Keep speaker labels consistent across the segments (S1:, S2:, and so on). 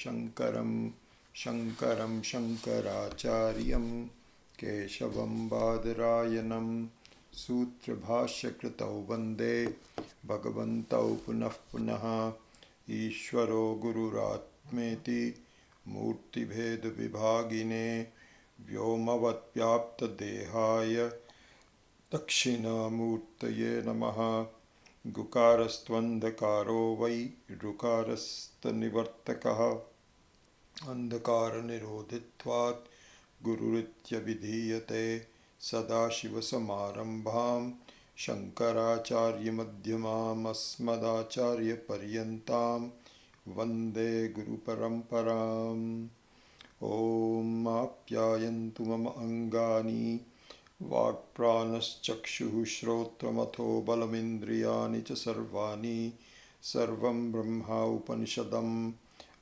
S1: Shankaram Shankaram Shankaracharyam Keshavam Badarayanam Sutra Bhashya Kritau Vande Bhagavantau Punah Punaha Ishwaro Gururatmeti Murti Bheda Vibhagine Vyomavat Vyapta Dehaya Dakshina Murtaye Namaha Gukarastvandakaro Vai Rukarastanivartakaha Andhakara Nirodhitvat Gururitya Vidhiyate Sadashiva Samarambham Shankaracharya Madhyamam Asmadacharya Paryantam Vande Guru Paramparam Om Apyayantu Mama Angani Vakpranaschakshuh Shrotramatho Balamindriyani Cha Sarvani Sarvam Brahma Upanishadam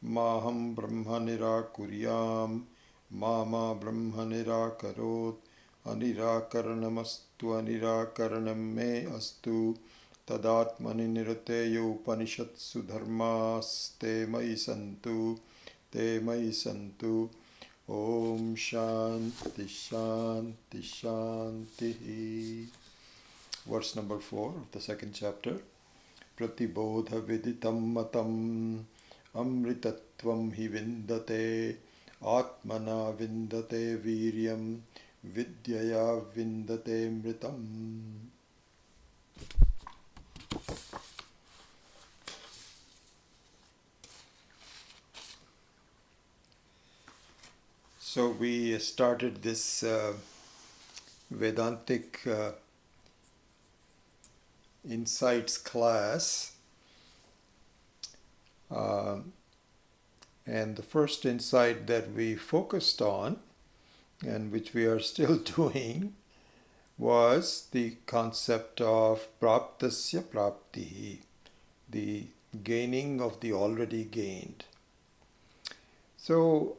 S1: Maham Brahma Nirakuryam Mama Brahma Nirakarot Anirakaranamastu Anirakaranam Me Astu Tadatmani Nirateyo Upanishatsu Dharmas Te Mai Santu Te Mai Santu Om Shanti Shanti Shanti. Verse number 4 of the second chapter. Pratibodha Viditam Matam Amritatvam Hi Vindate Atmana Vindate Viryam Vidyaya Vindate Mritam. So we started this Vedantic Insights class, and the first insight that we focused on, and which we are still doing, was the concept of praptasya praptihi, the gaining of the already gained. So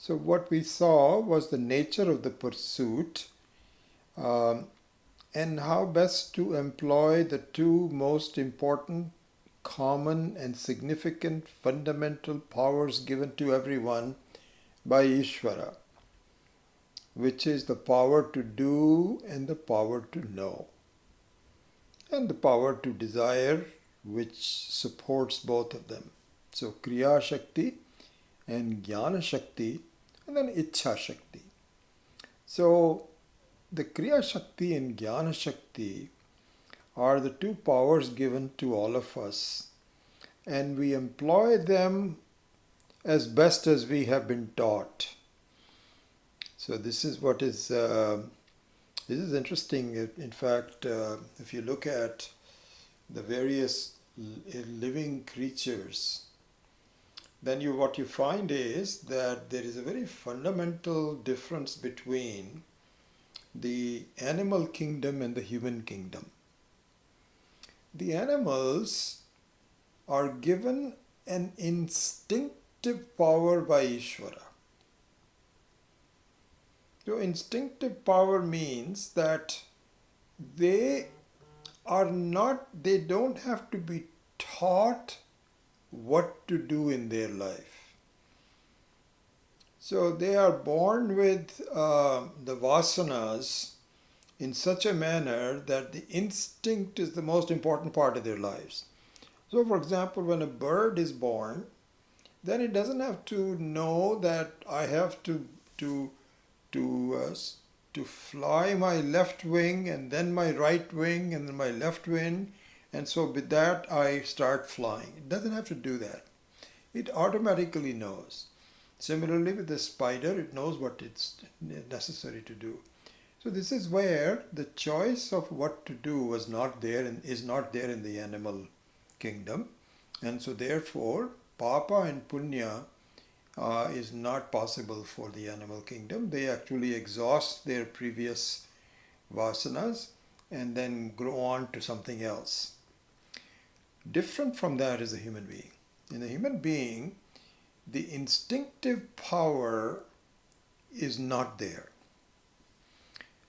S1: what we saw was the nature of the pursuit, and how best to employ the two most important, common and significant fundamental powers given to everyone by Ishwara, which is the power to do and the power to know, and the power to desire, which supports both of them. So Kriya Shakti and Jnana Shakti, and then Ichha Shakti. So the Kriya Shakti and Jnana Shakti are the two powers given to all of us, and we employ them as best as we have been taught. So this is what is interesting. In fact, if you look at the various living creatures, then what you find is that there is a very fundamental difference between the animal kingdom and the human kingdom. The animals are given an instinctive power by Ishwara. So instinctive power means that they don't have to be taught what to do in their life. So they are born with the vasanas in such a manner that the instinct is the most important part of their lives. So for example, when a bird is born, then it doesn't have to know that I have to fly my left wing and then my right wing and then my left wing, and so with that I start flying. It doesn't have to do that. It automatically knows. Similarly with the spider, it knows what it's necessary to do. So this is where the choice of what to do was not there and is not there in the animal kingdom. And so therefore, papa and punya is not possible for the animal kingdom. They actually exhaust their previous vasanas and then grow on to something else. Different from that is a human being. In a human being, the instinctive power is not there.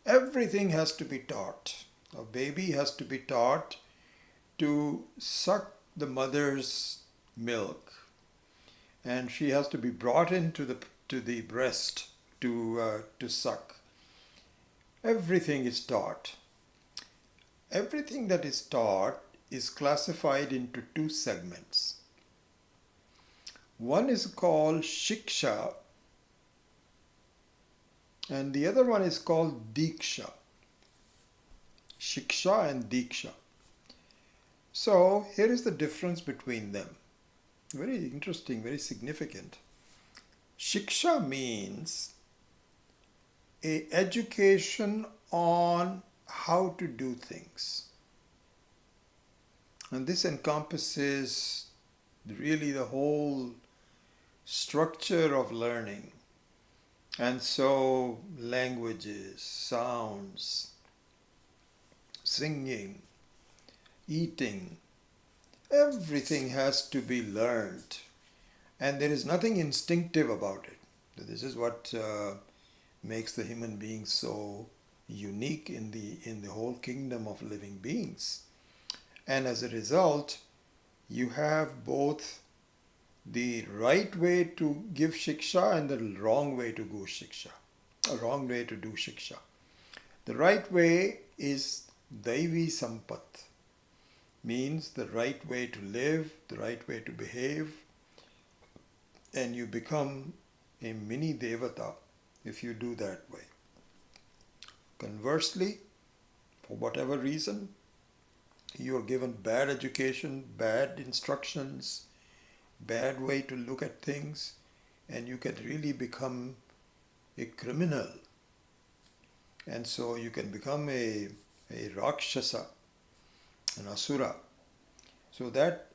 S1: Everything has to be taught. A baby has to be taught to suck the mother's milk. and she has to be brought into the breast to suck. Everything is taught. Everything that is taught is classified into two segments. One is called Shiksha, and the other one is called Deeksha. Shiksha and Deeksha. So here is the difference between them. Very interesting, very significant. Shiksha means a education on how to do things. And this encompasses really the whole structure of learning. And so languages, sounds, singing, eating, everything has to be learned. And there is nothing instinctive about it. This is what makes the human being so unique in the whole kingdom of living beings. And as a result, you have both the right way to give shiksha and the wrong way to do shiksha. A wrong way to do shiksha. The right way is Daivi Sampat, means the right way to live, the right way to behave, and you become a mini devata if you do that way. Conversely, for whatever reason, you are given bad education, bad instructions, bad way to look at things, and you can really become a criminal. And so you can become a Rakshasa, an Asura. So that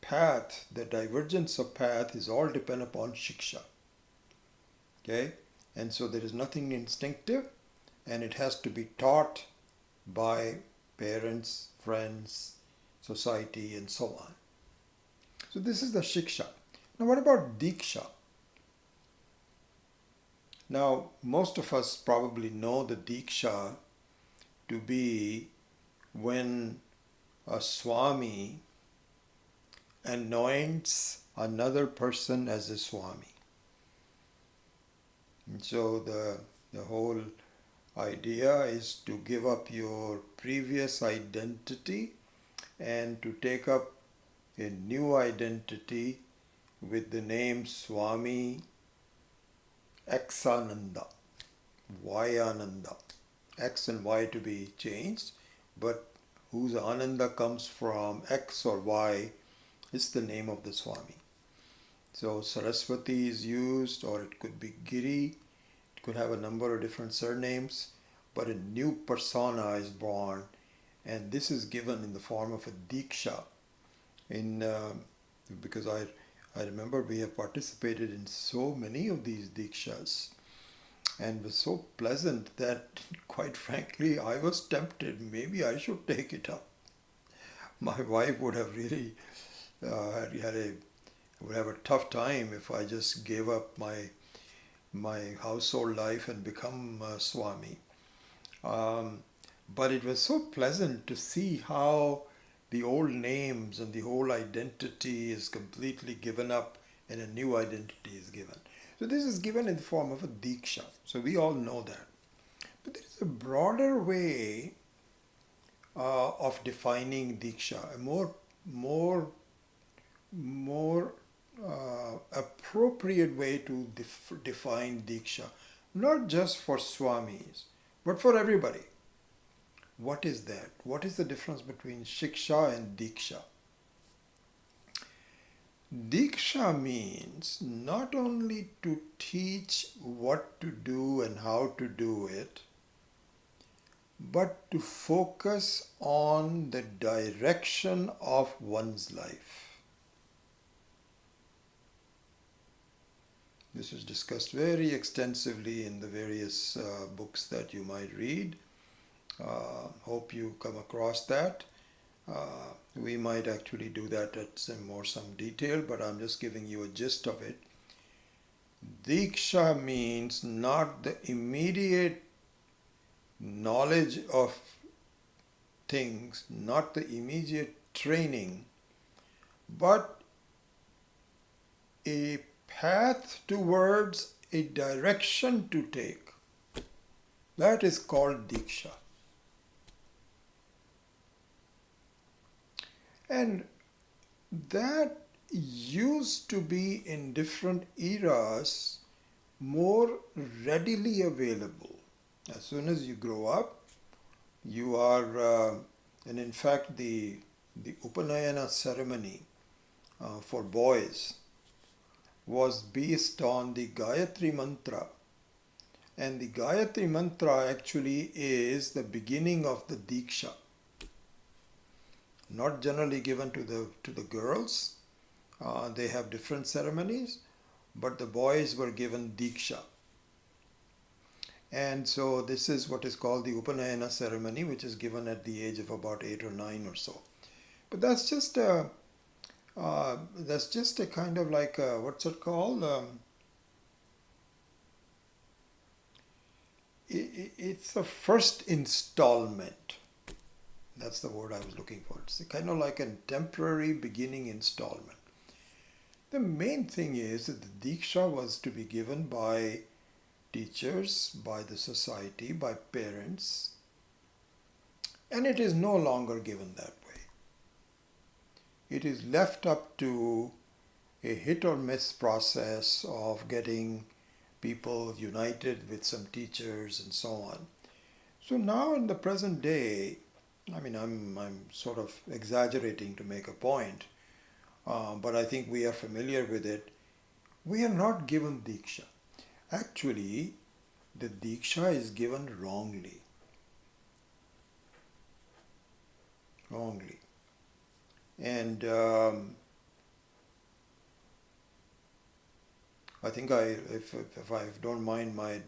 S1: path, the divergence of path is all dependent upon Shiksha. Okay? And so there is nothing instinctive, and it has to be taught by parents, friends, society, and so on. So this is the Shiksha. Now what about Diksha? Now most of us probably know the Diksha to be when a Swami anoints another person as a Swami. And so the whole idea is to give up your previous identity and to take up a new identity with the name Swami Xananda, Vayananda. X and Y to be changed, but whose Ananda comes from X or Y is the name of the Swami. So Saraswati is used, or it could be Giri, it could have a number of different surnames, but a new persona is born, and this is given in the form of a Deeksha. Because I remember we have participated in so many of these Deekshas, and it was so pleasant that, quite frankly, I was tempted. Maybe I should take it up. My wife would have really would have a tough time if I just gave up my household life and become a Swami. But it was so pleasant to see how the old names and the whole identity is completely given up and a new identity is given. So this is given in the form of a Deeksha. So we all know that. But there is a broader way of defining Deeksha, a more appropriate way to define Deeksha, not just for Swamis, but for everybody. What is that? What is the difference between Shiksha and Deeksha? Diksha means not only to teach what to do and how to do it, but to focus on the direction of one's life. This is discussed very extensively in the various books that you might read. Hope you come across that. We might actually do that at some detail, but I'm just giving you a gist of it. Deeksha means not the immediate knowledge of things, not the immediate training, but a path towards a direction to take. That is called Diksha. And that used to be in different eras more readily available. As soon as you grow up, you are, and in fact, the Upanayana ceremony for boys was based on the Gayatri Mantra. And the Gayatri Mantra actually is the beginning of the Deeksha. Not generally given to the girls. They have different ceremonies, but the boys were given Deeksha. And so this is what is called the Upanayana ceremony, which is given at the age of about 8 or 9 or so. But that's just a kind of like what's it called? It's the first installment. That's the word I was looking for. It's kind of like a temporary beginning installment. The main thing is that the Diksha was to be given by teachers, by the society, by parents, and it is no longer given that way. It is left up to a hit or miss process of getting people united with some teachers and so on. So now in the present day, I mean, I'm sort of exaggerating to make a point, but I think we are familiar with it. We are not given Diksha. Actually, the Diksha is given wrongly. And I think if I don't mind my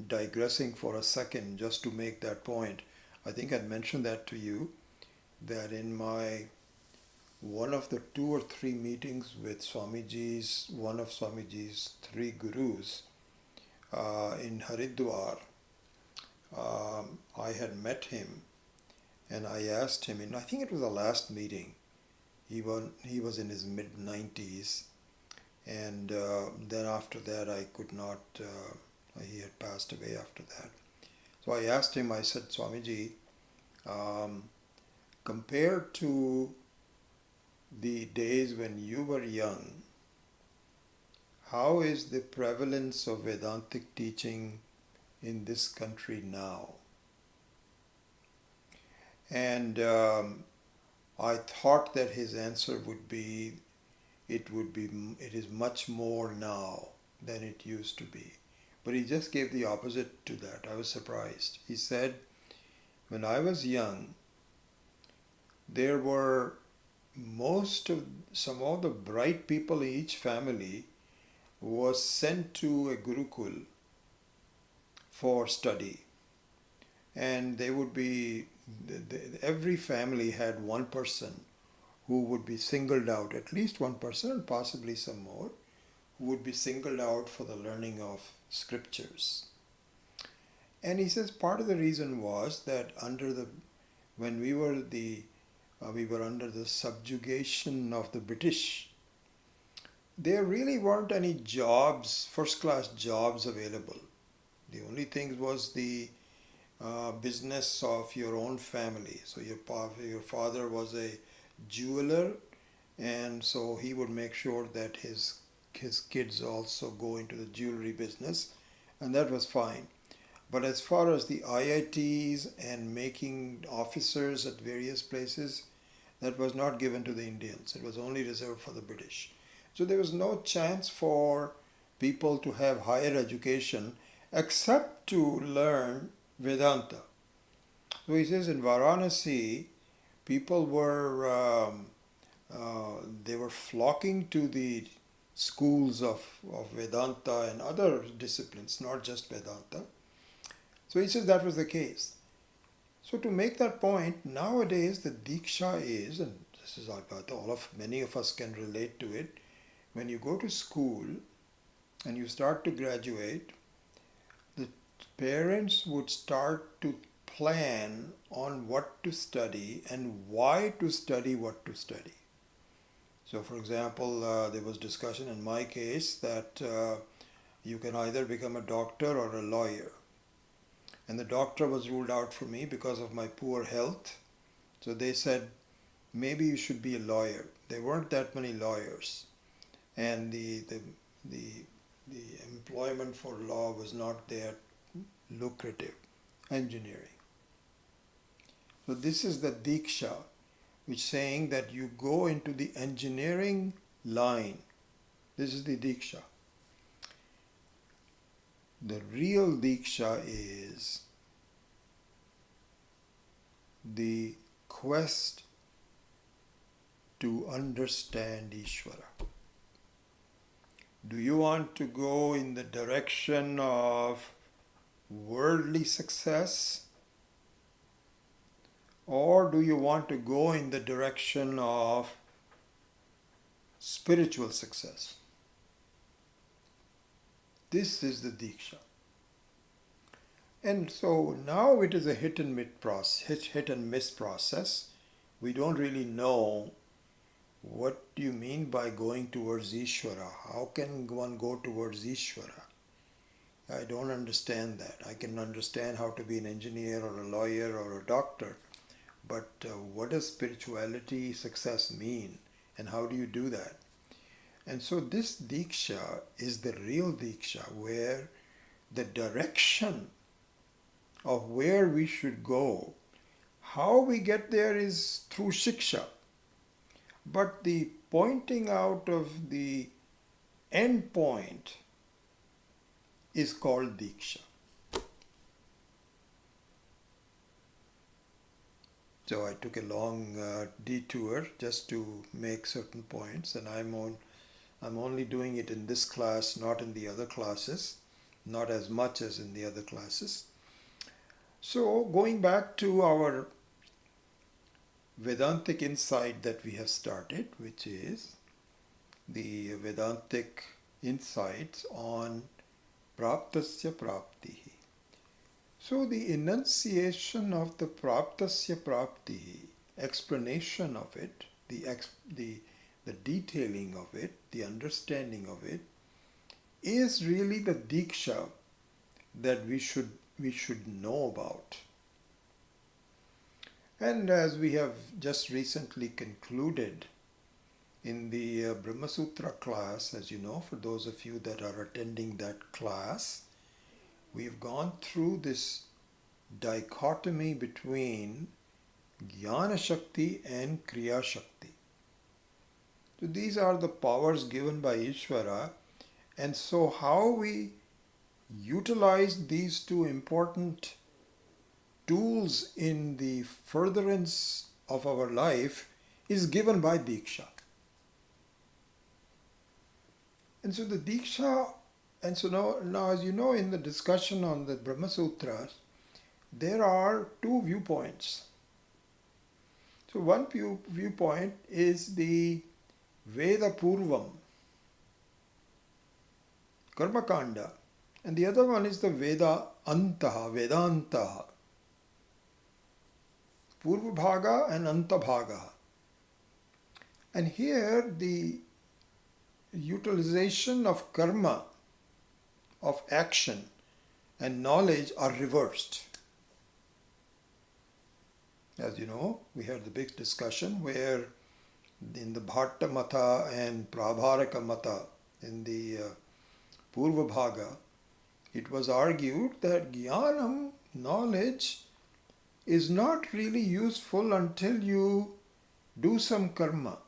S1: digressing for a second just to make that point, I think I'd mentioned that to you, that in one of the 2 or 3 meetings with one of Swamiji's 3 gurus in Haridwar, I had met him and I asked him, and I think it was the last meeting, he was in his mid-90s, and then after that I could not, he had passed away after that. So I asked him, I said, Swamiji, compared to the days when you were young, how is the prevalence of Vedantic teaching in this country now? And I thought that his answer would be, it is much more now than it used to be. But he just gave the opposite to that. I was surprised. He said, when I was young, there were some of the bright people in each family was sent to a Gurukul for study. And they would be, every family had one person who would be singled out, at least one person and possibly some more, who would be singled out for the learning of scriptures. And he says part of the reason was that when we were under the subjugation of the British, there really weren't any jobs, first-class jobs available. The only thing was the business of your own family. So your father was a jeweler, and so he would make sure that his kids also go into the jewelry business, and that was fine. But as far as the IITs and making officers at various places, that was not given to the Indians. It was only reserved for the British. So there was no chance for people to have higher education except to learn Vedanta. So he says in Varanasi, people were they were flocking to the schools of Vedanta and other disciplines, not just Vedanta. So he says that was the case. So to make that point, nowadays the Diksha is, and this is many of us can relate to it, when you go to school and you start to graduate, the parents would start to plan on what to study and why to study what to study. So for example, there was discussion in my case that you can either become a doctor or a lawyer. And the doctor was ruled out for me because of my poor health. So they said, maybe you should be a lawyer. There weren't that many lawyers. And the employment for law was not that lucrative. Engineering. So this is the Deeksha, which is saying that you go into the engineering line. This is the Deeksha. The real Deeksha is the quest to understand Ishwara. Do you want to go in the direction of worldly success, or do you want to go in the direction of spiritual success? This is the Deeksha. And so now it is a hit and miss process. We don't really know what do you mean by going towards Ishwara. How can one go towards Ishwara? I don't understand that. I can understand how to be an engineer or a lawyer or a doctor, but what does spirituality success mean, and how do you do that? And so this Deeksha is the real Deeksha, where the direction of where we should go, how we get there is through Shiksha. But the pointing out of the end point is called Deeksha. So I took a long detour just to make certain points, and I'm only doing it in this class, not in the other classes, not as much as in the other classes. So going back to our Vedantic insight that we have started, which is the Vedantic Insights on Praptasya Praptihi. So the enunciation of the Praptasya Praptihi, explanation of it, the detailing of it, the understanding of it, is really the Deeksha that we should know about. And as we have just recently concluded in the Brahma Sutra class, as you know, for those of you that are attending that class, we've gone through this dichotomy between Jnana Shakti and Kriya Shakti. So these are the powers given by Ishwara, and so how we utilize these two important tools in the furtherance of our life is given by Deeksha. And so the Deeksha, and so now as you know, in the discussion on the Brahma Sutras, there are two viewpoints. So one viewpoint is the Veda Purvam, Karma Kanda, and the other one is the Veda Antaha, Vedantaha, Purva Bhaga and Anta Bhaga. And here the utilization of karma, of action and knowledge are reversed. As you know, we had the big discussion where in the Bhatta Mata and Prabharaka Mata, in the Purva Bhaga, it was argued that Jnanam, knowledge, is not really useful until you do some karma.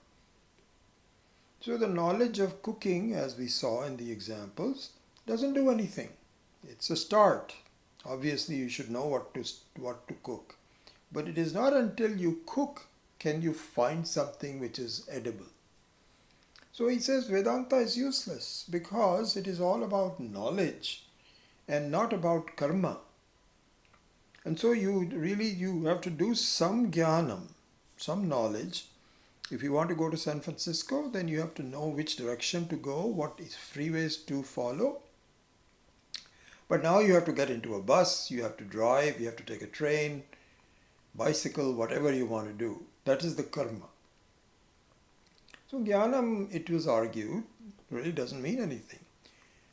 S1: So the knowledge of cooking, as we saw in the examples, doesn't do anything. It's a start. Obviously you should know what to cook. But it is not until you cook can you find something which is edible. So he says Vedanta is useless because it is all about knowledge and not about karma. And so you have to do some jnanam, some knowledge. If you want to go to San Francisco, then you have to know which direction to go, what is freeways to follow. But now you have to get into a bus, you have to drive, you have to take a train, bicycle, whatever you want to do. That is the karma. So jnanam, it was argued, really doesn't mean anything.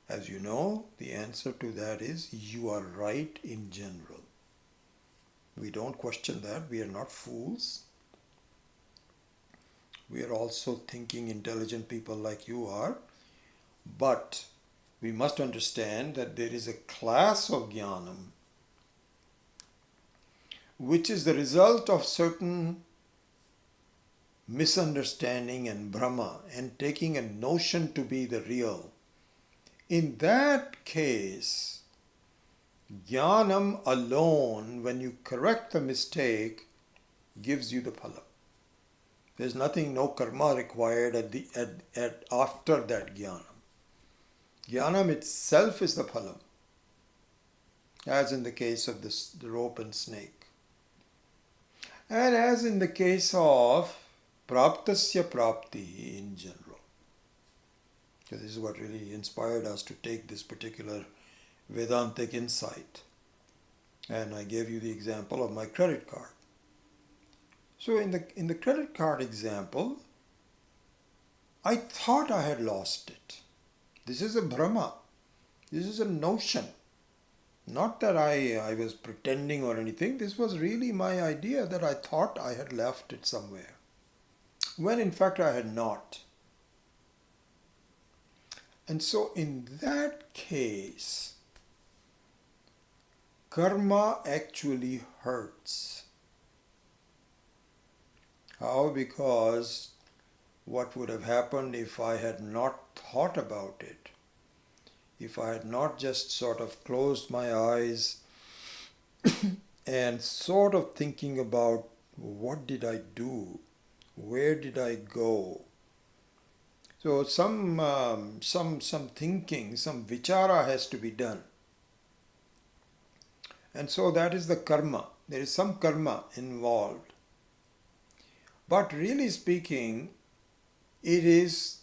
S1: As you know, the answer to that is you are right in general. We don't question that. We are not fools. We are also thinking, intelligent people like you are. But we must understand that there is a class of jnanam which is the result of certain misunderstanding and Brahma and taking a notion to be the real. In that case, jnanam alone, when you correct the mistake, gives you the phala. There's nothing, no karma required after that jnanam. Jnanam itself is the phala, as in the case of the rope and snake. And as in the case of praptasya prapti in general. So this is what really inspired us to take this particular Vedantic insight. And I gave you the example of my credit card. So in the credit card example, I thought I had lost it. This is a Brahma. This is a notion. Not that I was pretending or anything. This was really my idea that I thought I had left it somewhere, when in fact I had not. And so in that case, karma actually hurts. How? Because what would have happened if I had not thought about it? If I had not just sort of closed my eyes and sort of thinking about what did I do? Where did I go? So some thinking, some vichara has to be done. And so that is the karma. There is some karma involved. But really speaking, it is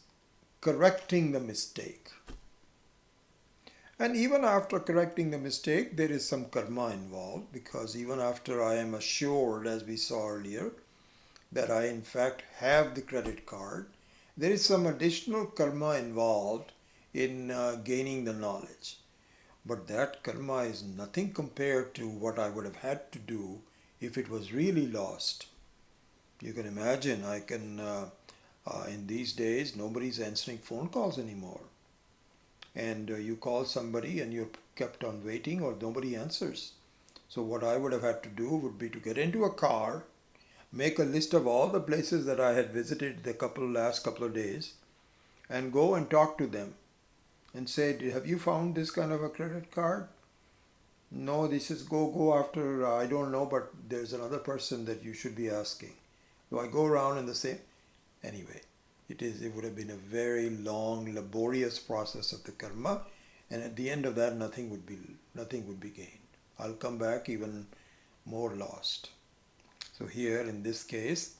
S1: correcting the mistake. And even after correcting the mistake, there is some karma involved, because even after I am assured, as we saw earlier, that I in fact have the credit card, there is some additional karma involved in gaining the knowledge. But that karma is nothing compared to what I would have had to do if it was really lost. You can imagine, in these days, nobody's answering phone calls anymore. And you call somebody and you're kept on waiting, or nobody answers. So what I would have had to do would be to get into a car, make a list of all the places that I had visited the last couple of days, and go and talk to them and say, have you found this kind of a credit card? No, this is go after, I don't know, but there's another person that you should be asking. So I go around in the same, anyway. It would have been a very long, laborious process of the karma, and at the end of that, nothing would be gained. I'll come back even more lost. So here, in this case,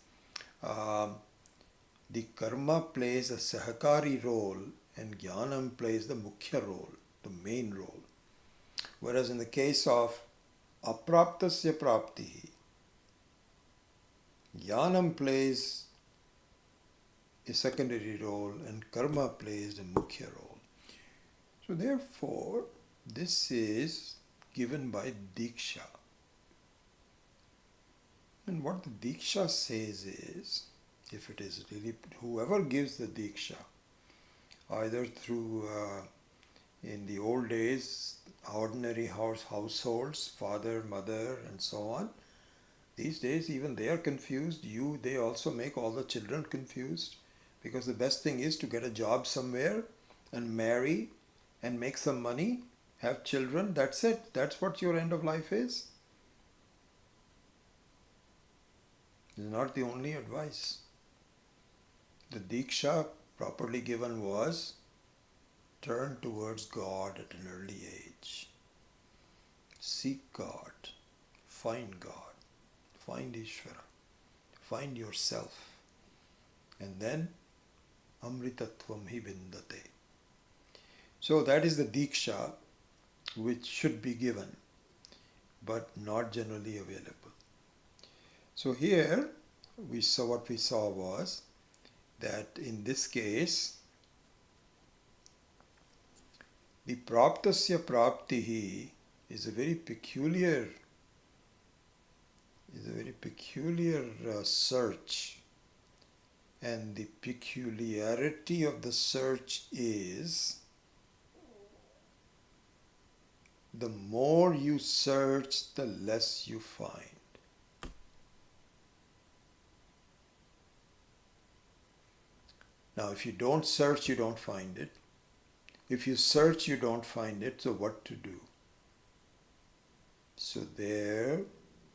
S1: the karma plays a sahakari role, and jnanam plays the mukhya role, the main role. Whereas in the case of apraptasya prapti, jnanam plays a secondary role and karma plays the mukhya role. So therefore, this is given by Deeksha. And what the Diksha says is, if it is really, whoever gives the Diksha, either through, in the old days, ordinary households, father, mother, and so on, these days even they are confused. They also make all the children confused, because the best thing is to get a job somewhere and marry and make some money, have children, that's it. That's what your end of life is. It's not the only advice. The Diksha properly given was turn towards God at an early age. Seek God, find Ishwara, find yourself, and then amritatvam hi vindate. So that is the Diksha which should be given, but not generally available. So here what we saw was that in this case, the praptasya praptihi is a very peculiar search, and the peculiarity of the search is the more you search, the less you find. Now, if you don't search, you don't find it. If you search, you don't find it, so what to do? So there,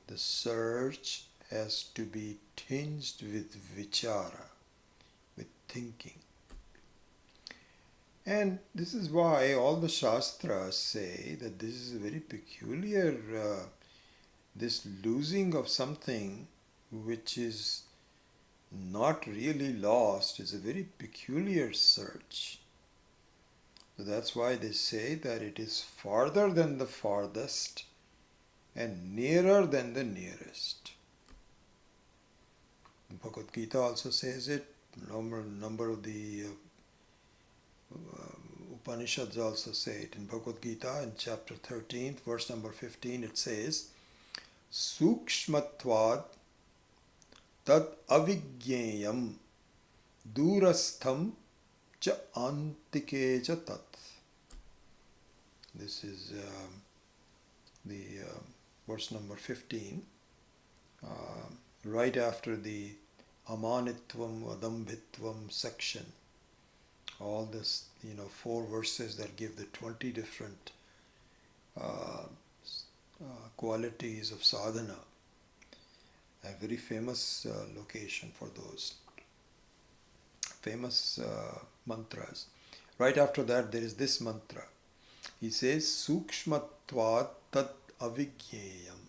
S1: the search has to be tinged with vichara, with thinking. And this is why all the Shastras say that this is a very peculiar, this losing of something which is not really lost is a very peculiar search. So that's why they say that it is farther than the farthest and nearer than the nearest. Bhagavad Gita also says it. Number of the Upanishads also say it. In Bhagavad Gita, in chapter 13, verse number 15, it says, Sukshmatvad tad avijñeyam durastham cha antike cha tat. This is the verse number 15, right after the amanitvam adambhitvam section. All this, 4 verses that give the 20 different qualities of sadhana. A very famous location for those famous mantras. Right after that, there is this mantra. He says, Sukshmatvat tat avijñeyam.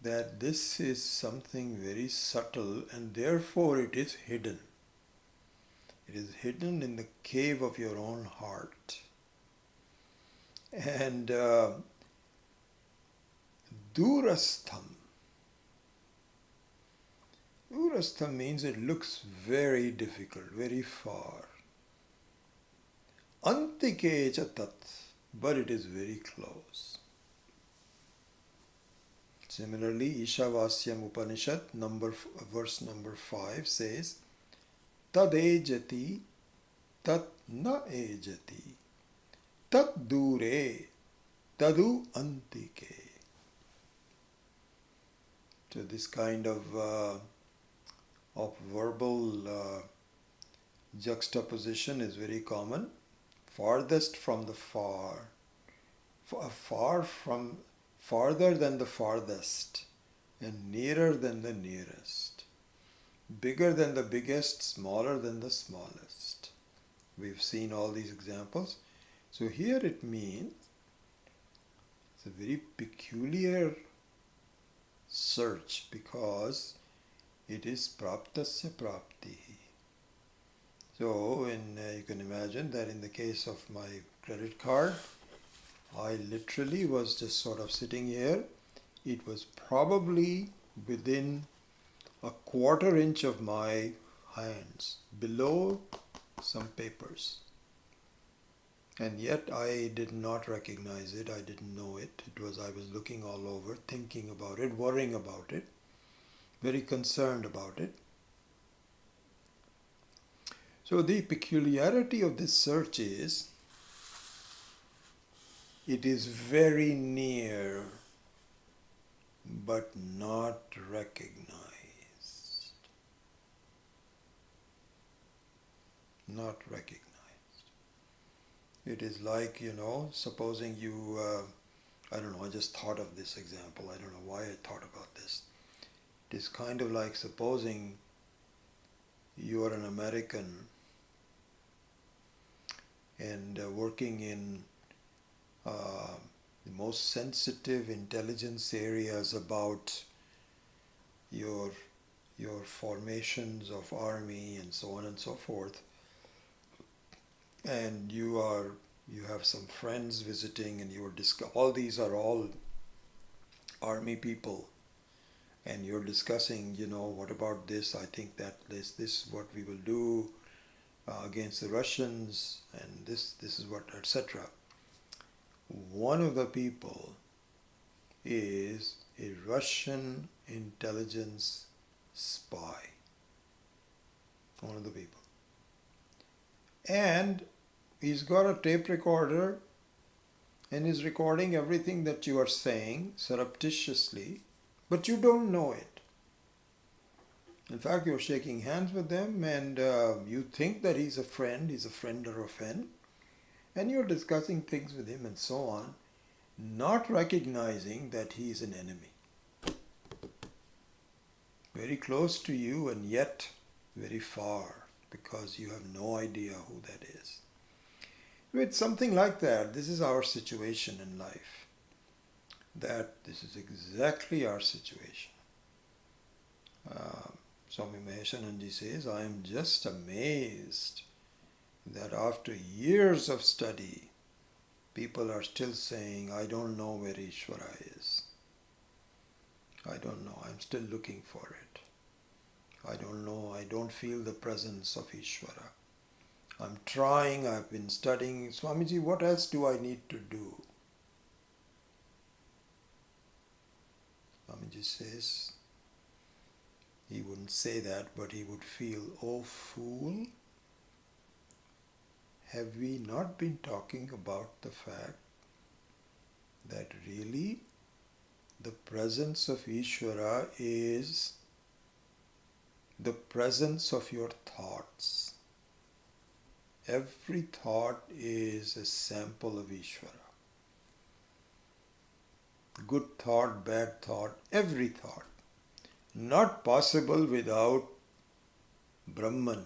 S1: That this is something very subtle and therefore it is hidden. It is hidden in the cave of your own heart. And durastham. Durastham means it looks very difficult, very far. Antike cha tat, but it is very close. Similarly, Ishavasya Upanishad, verse number 5 says, Tad ejati, tat na ejati, tat dure, tadu antike. So this kind of verbal juxtaposition is very common. Farthest from the far, farther than the farthest, and nearer than the nearest. Bigger than the biggest, smaller than the smallest. We've seen all these examples. So here it means it's a very peculiar search because it is praptasya prapti. So you can imagine that in the case of my credit card, I literally was just sort of sitting here. It was probably within a 1/4 inch of my hands, below some papers. And yet I did not recognize it, I didn't know it. I was looking all over, thinking about it, worrying about it, very concerned about it. So the peculiarity of this search is, it is very near, but not recognized. Not recognized. It is like, supposing you, I don't know, I just thought of this example. I don't know why I thought about this. It is kind of like supposing you are an American and working in the most sensitive intelligence areas about your formations of army and so on and so forth. And you have some friends visiting and all these are all army people. and you're discussing, what about this? I think that this is what we will do against the Russians, and this is what, etc. One of the people is a Russian intelligence spy. One of the people. And he's got a tape recorder and is recording everything that you are saying surreptitiously, but you don't know it. In fact, you're shaking hands with them and you think that he's a friend or a friend, and you're discussing things with him and so on, not recognizing that he's an enemy. Very close to you and yet very far, because you have no idea who that is. With something like that, this is our situation in life. That this is exactly our situation. Swami Maheshananji says, I am just amazed that after years of study, people are still saying, I don't know where Ishwara is. I don't know, I'm still looking for it. I don't know, I don't feel the presence of Ishwara. I'm trying, I've been studying. Swamiji, what else do I need to do? Swamiji says, he wouldn't say that, but he would feel, oh fool, have we not been talking about the fact that really the presence of Ishwara is the presence of your thoughts? Every thought is a sample of Ishwara. Good thought, bad thought, every thought. Not possible without Brahman,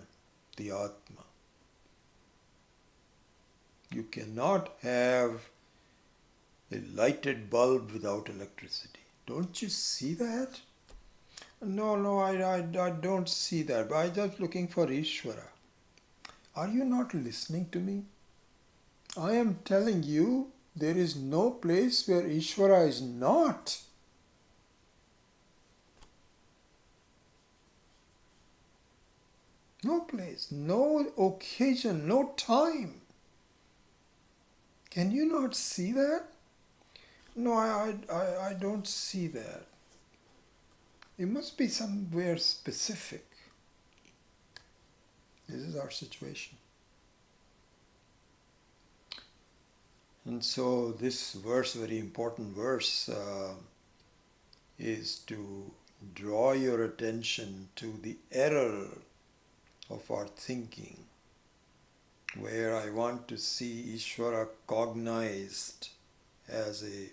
S1: the Atma. You cannot have a lighted bulb without electricity. Don't you see that? No, I don't see that. But I'm just looking for Ishwara. Are you not listening to me? I am telling you, there is no place where Ishwara is not. No place, no occasion, no time. Can you not see that? No, I don't see that. It must be somewhere specific. This is our situation. And so this verse, very important verse, is to draw your attention to the error of our thinking, where I want to see Ishvara cognized as a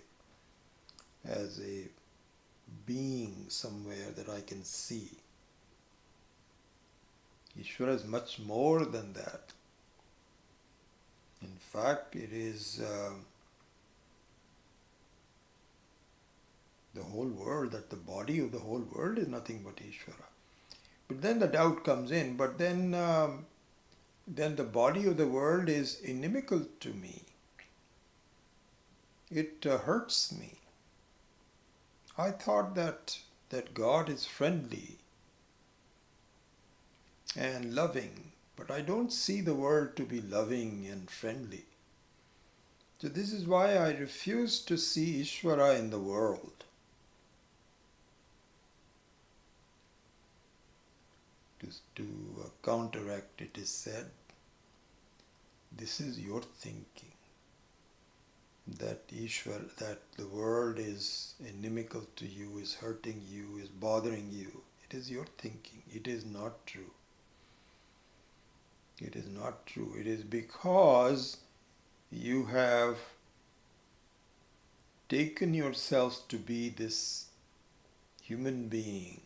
S1: being somewhere that I can see. Ishvara is much more than that. In fact, it is the whole world, that the body of the whole world is nothing but Ishvara. But then the doubt comes in, but then the body of the world is inimical to me. It hurts me. I thought that God is friendly and loving, but I don't see the world to be loving and friendly. So this is why I refuse to see Ishvara in the world. To counteract, it is said, this is your thinking, that Ishvara, that the world is inimical to you, is hurting you, is bothering you. It is your thinking. It is not true. It is not true. It is because you have taken yourselves to be this human being,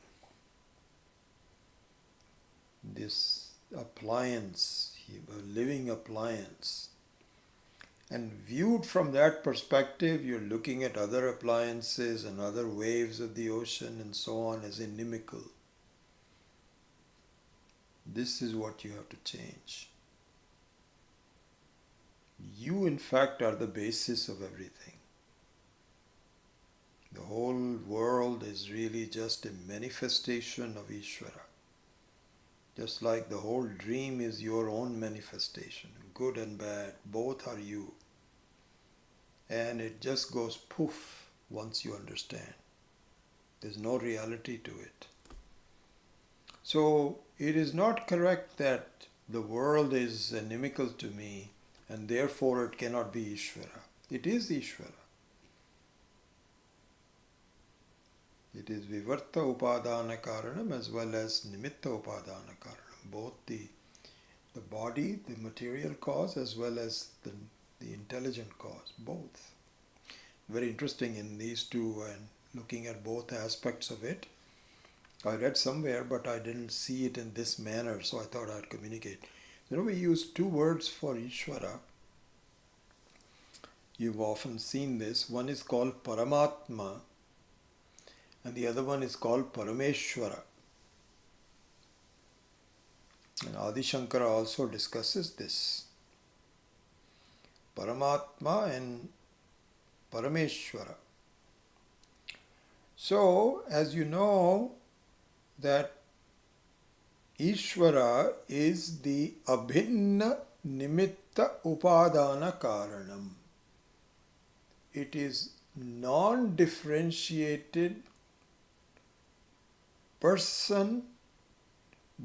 S1: this appliance, a living appliance. And viewed from that perspective, you're looking at other appliances and other waves of the ocean and so on as inimical. This is what you have to change. You, in fact, are the basis of everything. The whole world is really just a manifestation of Ishwara. Just like the whole dream is your own manifestation, good and bad, both are you. And it just goes poof once you understand. There's no reality to it. So it is not correct that the world is inimical to me and therefore it cannot be Ishwara. It is Ishwara. It is Vivarta Upadana Karanam as well as Nimitta Upadana Karanam. Both the body, the material cause, as well as the intelligent cause. Both. Very interesting in these two and looking at both aspects of it. I read somewhere, but I didn't see it in this manner, so I thought I'd communicate. We use two words for Ishwara. You've often seen this. One is called Paramatma, and the other one is called Parameshwara. And Adi Shankara also discusses this. Paramatma and Parameshwara. So, as you know, that Ishwara is the Abhinna Nimitta Upadana Karanam. It is non-differentiated person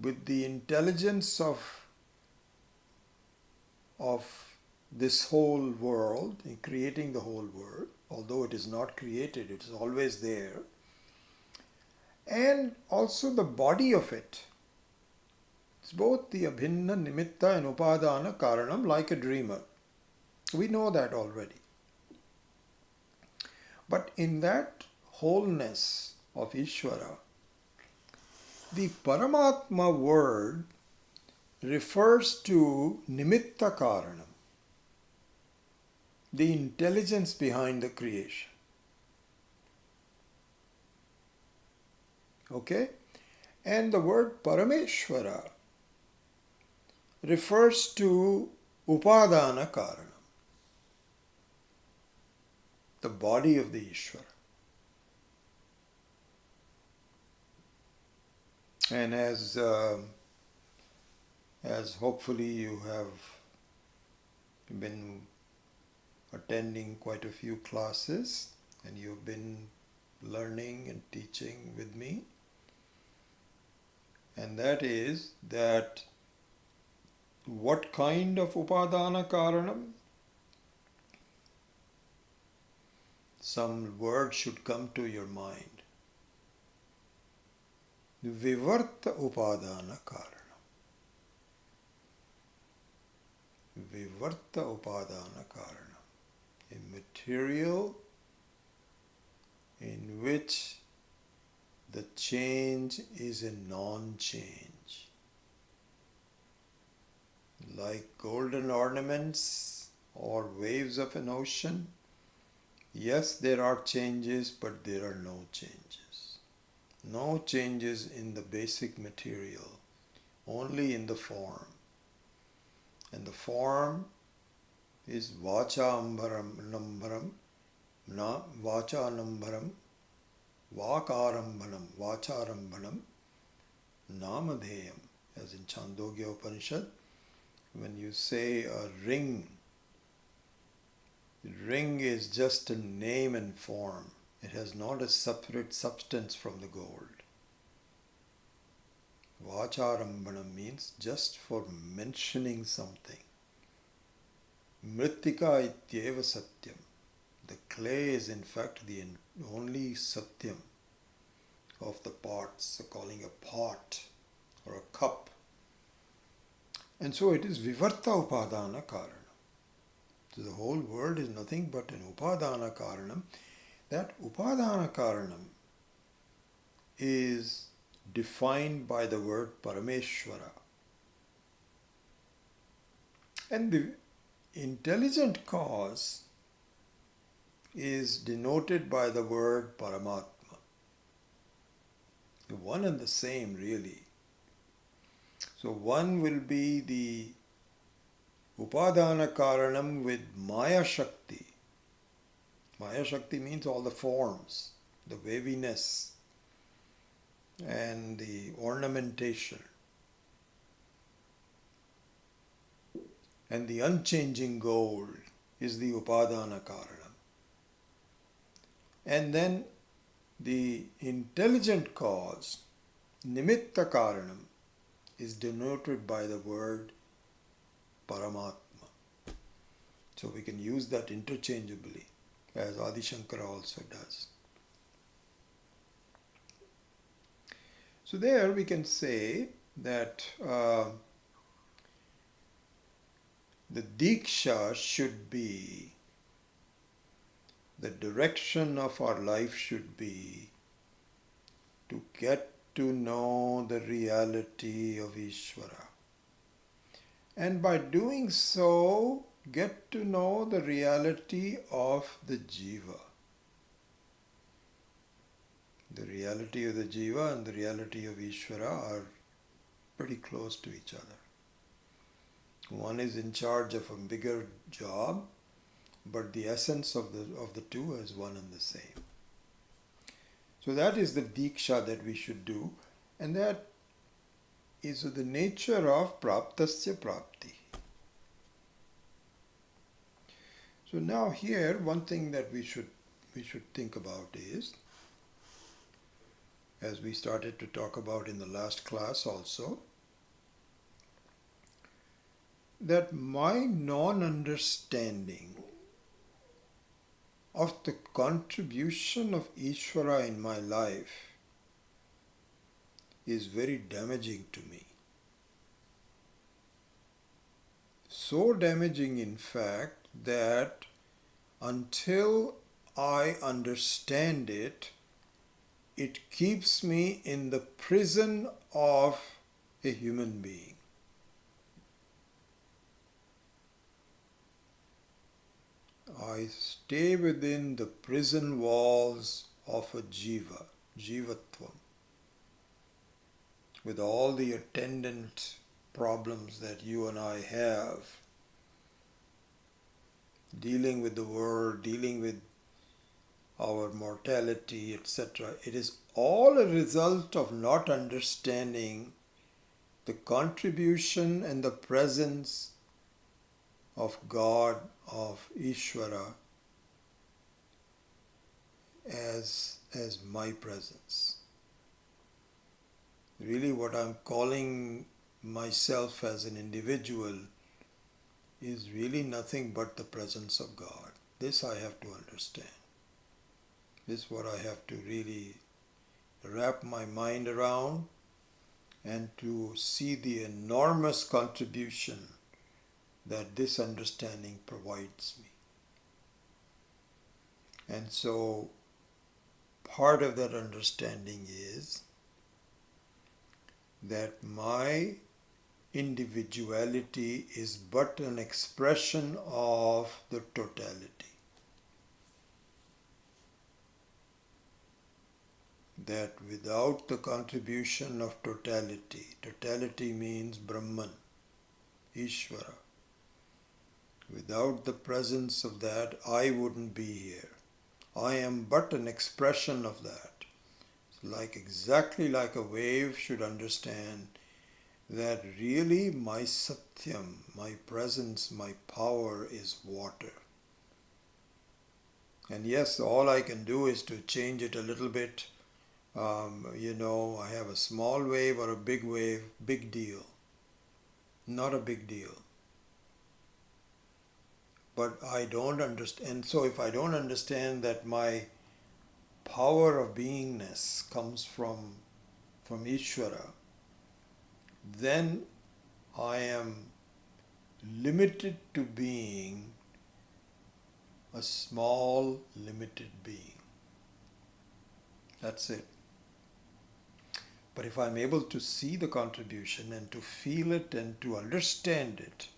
S1: with the intelligence of this whole world, in creating the whole world, although it is not created, it is always there, and also the body of it. It's both the Abhinna, Nimitta and Upadana Karanam, like a dreamer. We know that already. But in that wholeness of Ishwara, the Paramatma word refers to Nimitta Karanam, the intelligence behind the creation. Okay? And the word Parameshwara refers to Upadana Karanam, the body of the Ishwara. And as hopefully you have been attending quite a few classes and you've been learning and teaching with me, and that is that what kind of Upadana Karanam? Some word should come to your mind. Vivarta Upadana Karanam. Vivarta Upadana Karanam. A material in which the change is a non-change. Like golden ornaments or waves of an ocean, yes, there are changes, but there are no changes. No changes in the basic material, only in the form. And the form is Vacha Nambaram, na Vacha Nambaram, Vakarambanam, Vacharambanam, Namadheyam, as in Chandogya Upanishad. When you say a ring, the ring is just a name and form. It has not a separate substance from the gold. Vacharambanam means just for mentioning something. Mritika ityeva satyam. The clay is in fact the only satyam of the pots, so calling a pot or a cup. And so it is Vivarta Upadana Karanam. So the whole world is nothing but an Upadana Karanam. That Upadana Karanam is defined by the word Parameshwara. And the intelligent cause is denoted by the word Paramatma. One and the same, really. So one will be the Upadana Karanam with Maya Shakti. Maya Shakti means all the forms. the waviness and the ornamentation and the unchanging gold is the upadana karanam. And then the intelligent cause, nimitta karanam, is denoted by the word Paramatma. So we can use that interchangeably, as Adi Shankara also does. So there we can say that the Deeksha should be, the direction of our life should be to get to know the reality of Ishwara. And by doing so, get to know the reality of the Jiva. The reality of the Jiva and the reality of Ishwara are pretty close to each other. One is in charge of a bigger job, but the essence of the two is one and the same. So that is the Diksha that we should do, and that is the nature of Praptasya Prapti. So now here, one thing that we should think about is, as we started to talk about in the last class also, that my non-understanding of the contribution of Ishwara in my life is very damaging to me. So damaging, in fact, that until I understand it, it keeps me in the prison of a human being. I stay within the prison walls of a Jiva, Jivatvam, with all the attendant problems that you and I have, dealing with the world, dealing with our mortality, etc. It is all a result of not understanding the contribution and the presence of God, of Ishwara, as my presence. Really what I'm calling myself as an individual is really nothing but the presence of God. This I have to understand. This is what I have to really wrap my mind around, and to see the enormous contribution that this understanding provides me. And so part of that understanding is that my individuality is but an expression of the totality. That without the contribution of totality, totality means Brahman, Ishwara, without the presence of that, I wouldn't be here. I am but an expression of that. Exactly like a wave should understand that really my Satyam, my presence, my power is water. And yes, all I can do is to change it a little bit. I have a small wave or a big wave, big deal. Not a big deal. But I don't understand. And so if I don't understand that my power of beingness comes from Ishwara, then I am limited to being a small, limited being. That's it. But if I'm able to see the contribution and to feel it and to understand it,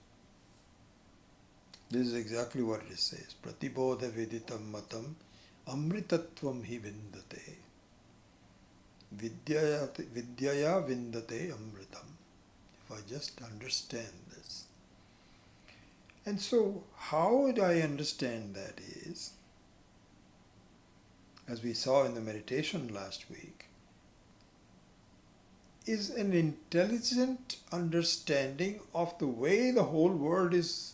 S1: this is exactly what it says. Pratibodha viditam matam amritatvam hi vindate. Vidyaya vindate amritam. If I just understand this. And so how would I understand that is, as we saw in the meditation last week, is an intelligent understanding of the way the whole world is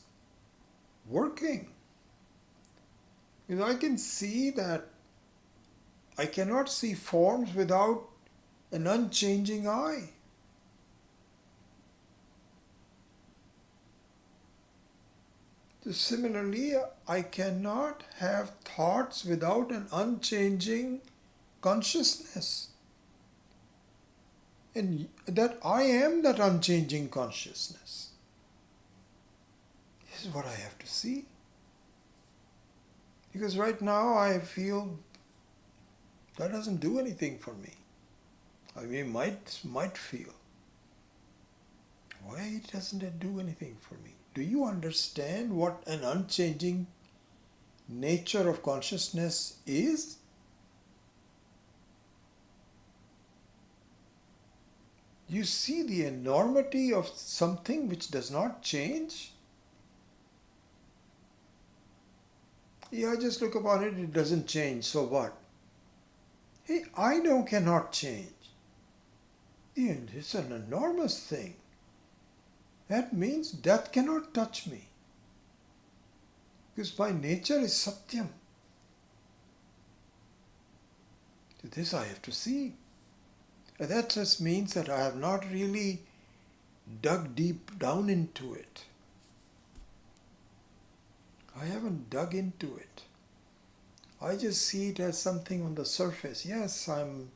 S1: working. Because I can see that I cannot see forms without an unchanging eye. So similarly, I cannot have thoughts without an unchanging consciousness. And that I am that unchanging consciousness. This is what I have to see. Because right now I feel that doesn't do anything for me. I mean, might feel. Why doesn't it do anything for me? Do you understand what an unchanging nature of consciousness is? You see the enormity of something which does not change? Yeah, I just look upon it, it doesn't change, so what? Hey, I know cannot change. And it's an enormous thing. That means death cannot touch me. Because my nature is Satyam. So this I have to see. And that just means that I have not really dug deep down into it. I haven't dug into it. I just see it as something on the surface. Yes, I'm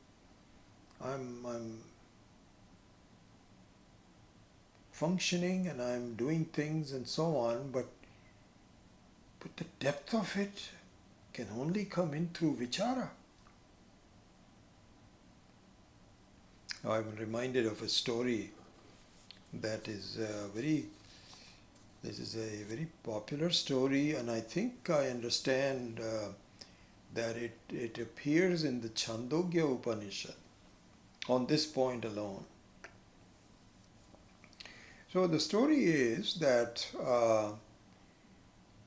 S1: functioning and I'm doing things and so on, but the depth of it can only come in through vichara. I'm reminded of a story that is this is a very popular story, and I think I understand that it appears in the Chandogya Upanishad on this point alone. So the story is that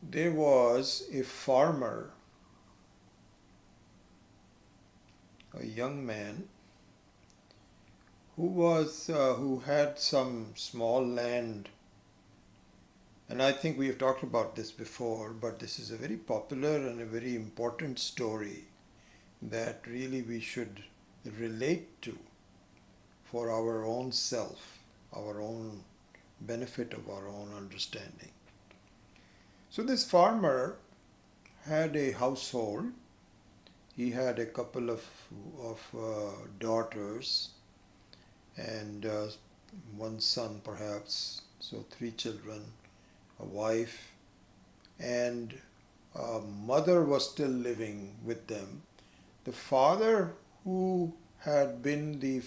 S1: there was a farmer, a young man, who had some small land, and I think we have talked about this before, but this is a very popular and a very important story that really we should relate to for our own self, our own benefit of our own understanding. So this farmer had a household. He had a couple of daughters and one son perhaps, so 3 children, a wife, and a mother was still living with them. The father, who had been the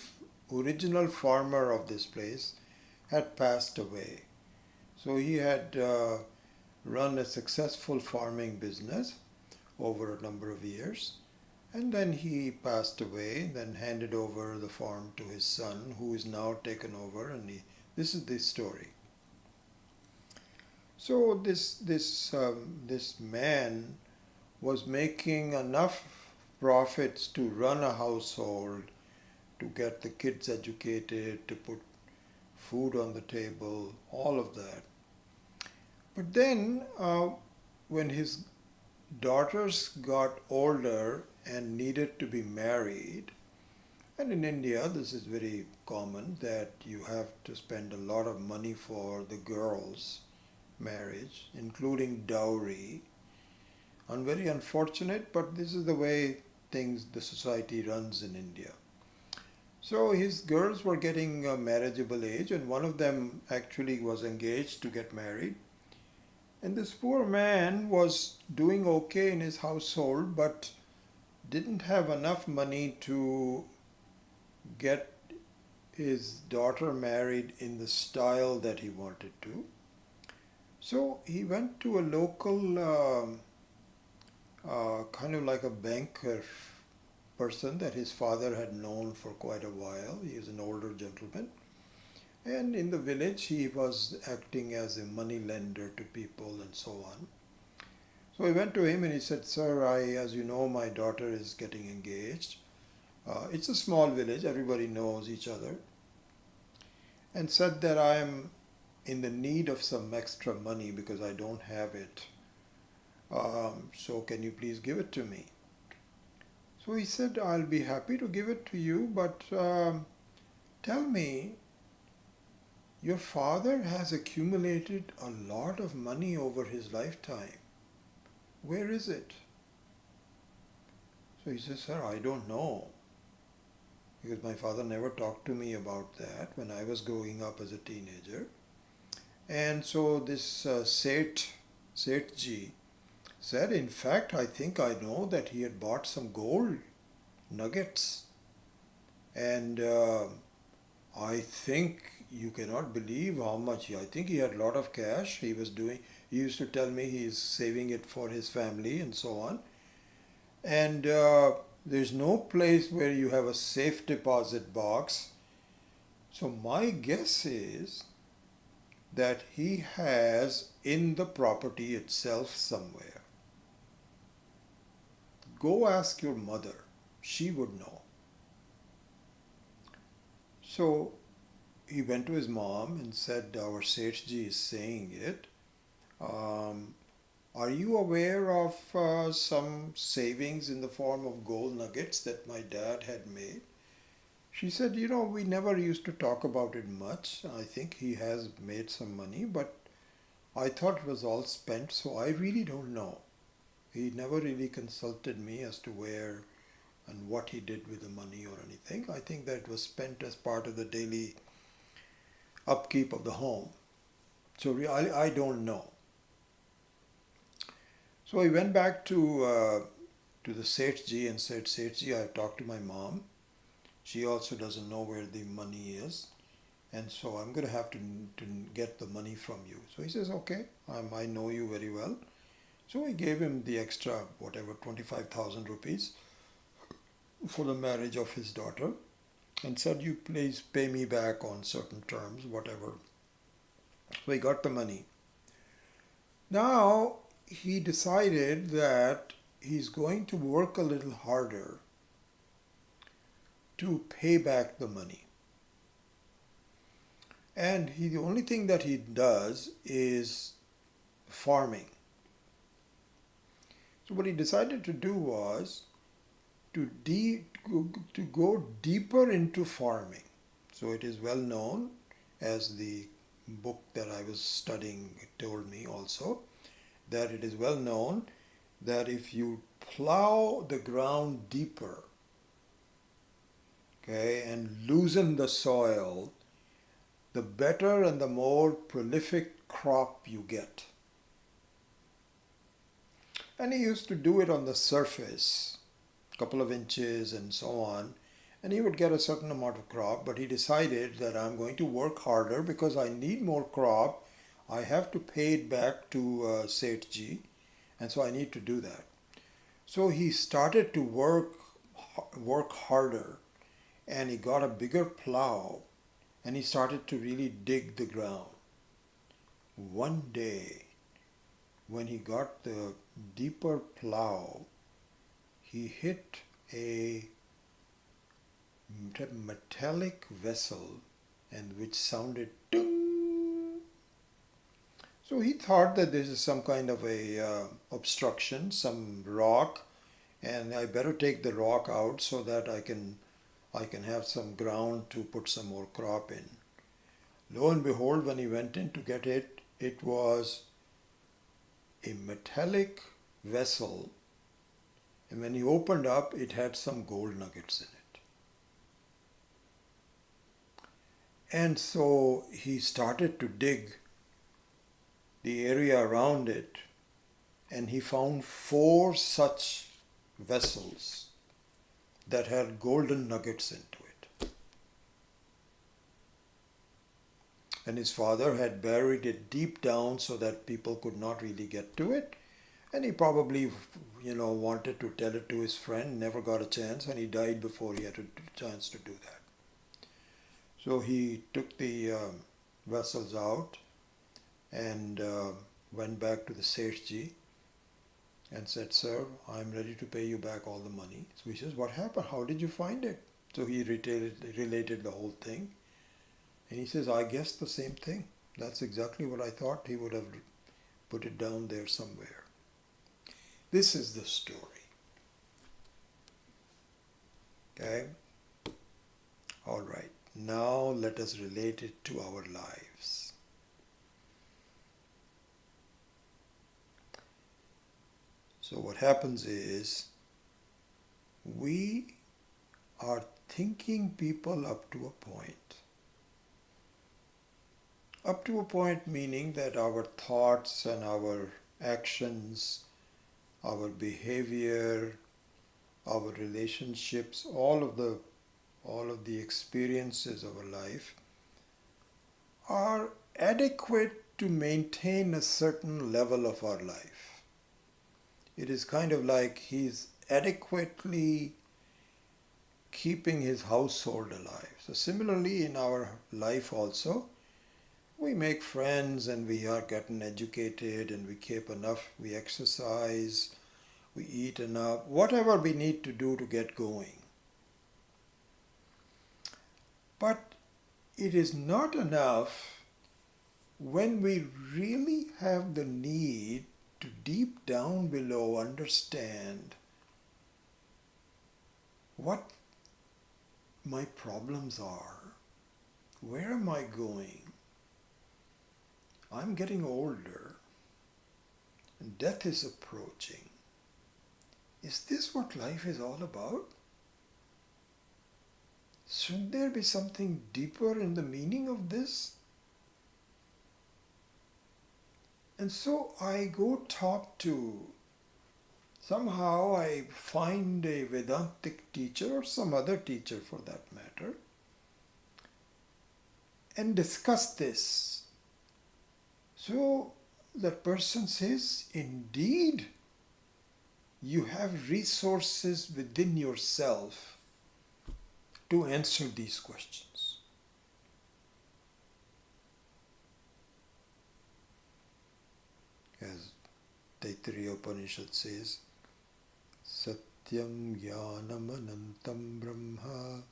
S1: original farmer of this place, had passed away. So he had run a successful farming business over a number of years, and then he passed away, then handed over the farm to his son, who is now taken over, and this is the story. So this man was making enough profits to run a household, to get the kids educated, to put food on the table, all of that. But then when his daughters got older and needed to be married, and in India this is very common that you have to spend a lot of money for the girls' marriage, including dowry. And very unfortunate, but this is the way the society runs in India. So his girls were getting a marriageable age, and one of them actually was engaged to get married. And this poor man was doing okay in his household, but didn't have enough money to get his daughter married in the style that he wanted to. So he went to a local kind of like a banker person that his father had known for quite a while. He is an older gentleman. And in the village he was acting as a money lender to people and so on. So I went to him and he said, "Sir, as you know, my daughter is getting engaged. It's a small village, everybody knows each other, and said that I am in the need of some extra money because I don't have it. So can you please give it to me?" So he said, "I'll be happy to give it to you, but tell me, your father has accumulated a lot of money over his lifetime. Where is it?" So he says, "Sir, I don't know, because my father never talked to me about that when I was growing up as a teenager." And so this Sethji said, "In fact, I think I know that he had bought some gold nuggets. And I think you cannot believe how much. I think he had a lot of cash. He used to tell me he's saving it for his family and so on. And there's no place where you have a safe deposit box. So my guess is that he has in the property itself somewhere. Go ask your mother. She would know." So he went to his mom and said, "Our Sethji is saying it. Are you aware of some savings in the form of gold nuggets that my dad had made?" She said, "We never used to talk about it much. I think he has made some money, but I thought it was all spent, so I really don't know. He never really consulted me as to where and what he did with the money or anything. I think that it was spent as part of the daily upkeep of the home. So I don't know." So he went back to the Sethji and said, "Sethji, I talked to my mom. She also doesn't know where the money is. And so I'm going to have to get the money from you." So he says, "Okay, I know you very well." So he gave him the extra, 25,000 rupees for the marriage of his daughter and said, "You please pay me back on certain terms, whatever." So he got the money. Now he decided that he's going to work a little harder to pay back the money. And the only thing that he does is farming. So what he decided to do was to go deeper into farming. So it is well known, as the book that I was studying told me also, that it is well known that if you plow the ground deeper, okay, and loosen the soil, the better and the more prolific crop you get. And he used to do it on the surface, a couple of inches and so on, and he would get a certain amount of crop, but he decided that I'm going to work harder because I need more crop. I have to pay it back to Sethji, and so I need to do that. So he started to work harder, and he got a bigger plow, and he started to really dig the ground. One day, when he got the deeper plow, he hit a metallic vessel, and which sounded ding. So he thought that this is some kind of a obstruction, some rock, and I better take the rock out so that I can have some ground to put some more crop in. Lo and behold, when he went in to get it, it was a metallic vessel, and when he opened up, it had some gold nuggets in it. And so he started to dig the area around it, and he found 4 such vessels that had golden nuggets into it. And his father had buried it deep down so that people could not really get to it. And he probably, wanted to tell it to his friend, never got a chance, and he died before he had a chance to do that. So he took the vessels out and went back to the Sethji and said, "Sir, I'm ready to pay you back all the money." So he says, "What happened? How did you find it?" So he related the whole thing. And he says, "I guessed the same thing. That's exactly what I thought." He would have put it down there somewhere. This is the story. Okay? All right. Now let us relate it to our lives. So what happens is we are thinking people up to a point. Up to a point meaning that our thoughts and our actions, our behavior, our relationships, all of the experiences of our life are adequate to maintain a certain level of our life. It is kind of like he's adequately keeping his household alive. So similarly in our life also, we make friends and we are getting educated and we keep enough, we exercise, we eat enough, whatever we need to do to get going. But it is not enough when we really have the need to deep down below understand what my problems are, where am I going? I'm getting older and death is approaching. Is this what life is all about? Should there be something deeper in the meaning of this? And so I go talk to, somehow I find a Vedantic teacher or some other teacher for that matter and discuss this. So that person says, indeed, you have resources within yourself to answer these questions. As Taittiriya Upanishad says, Satyam Jnanam Anantam Brahma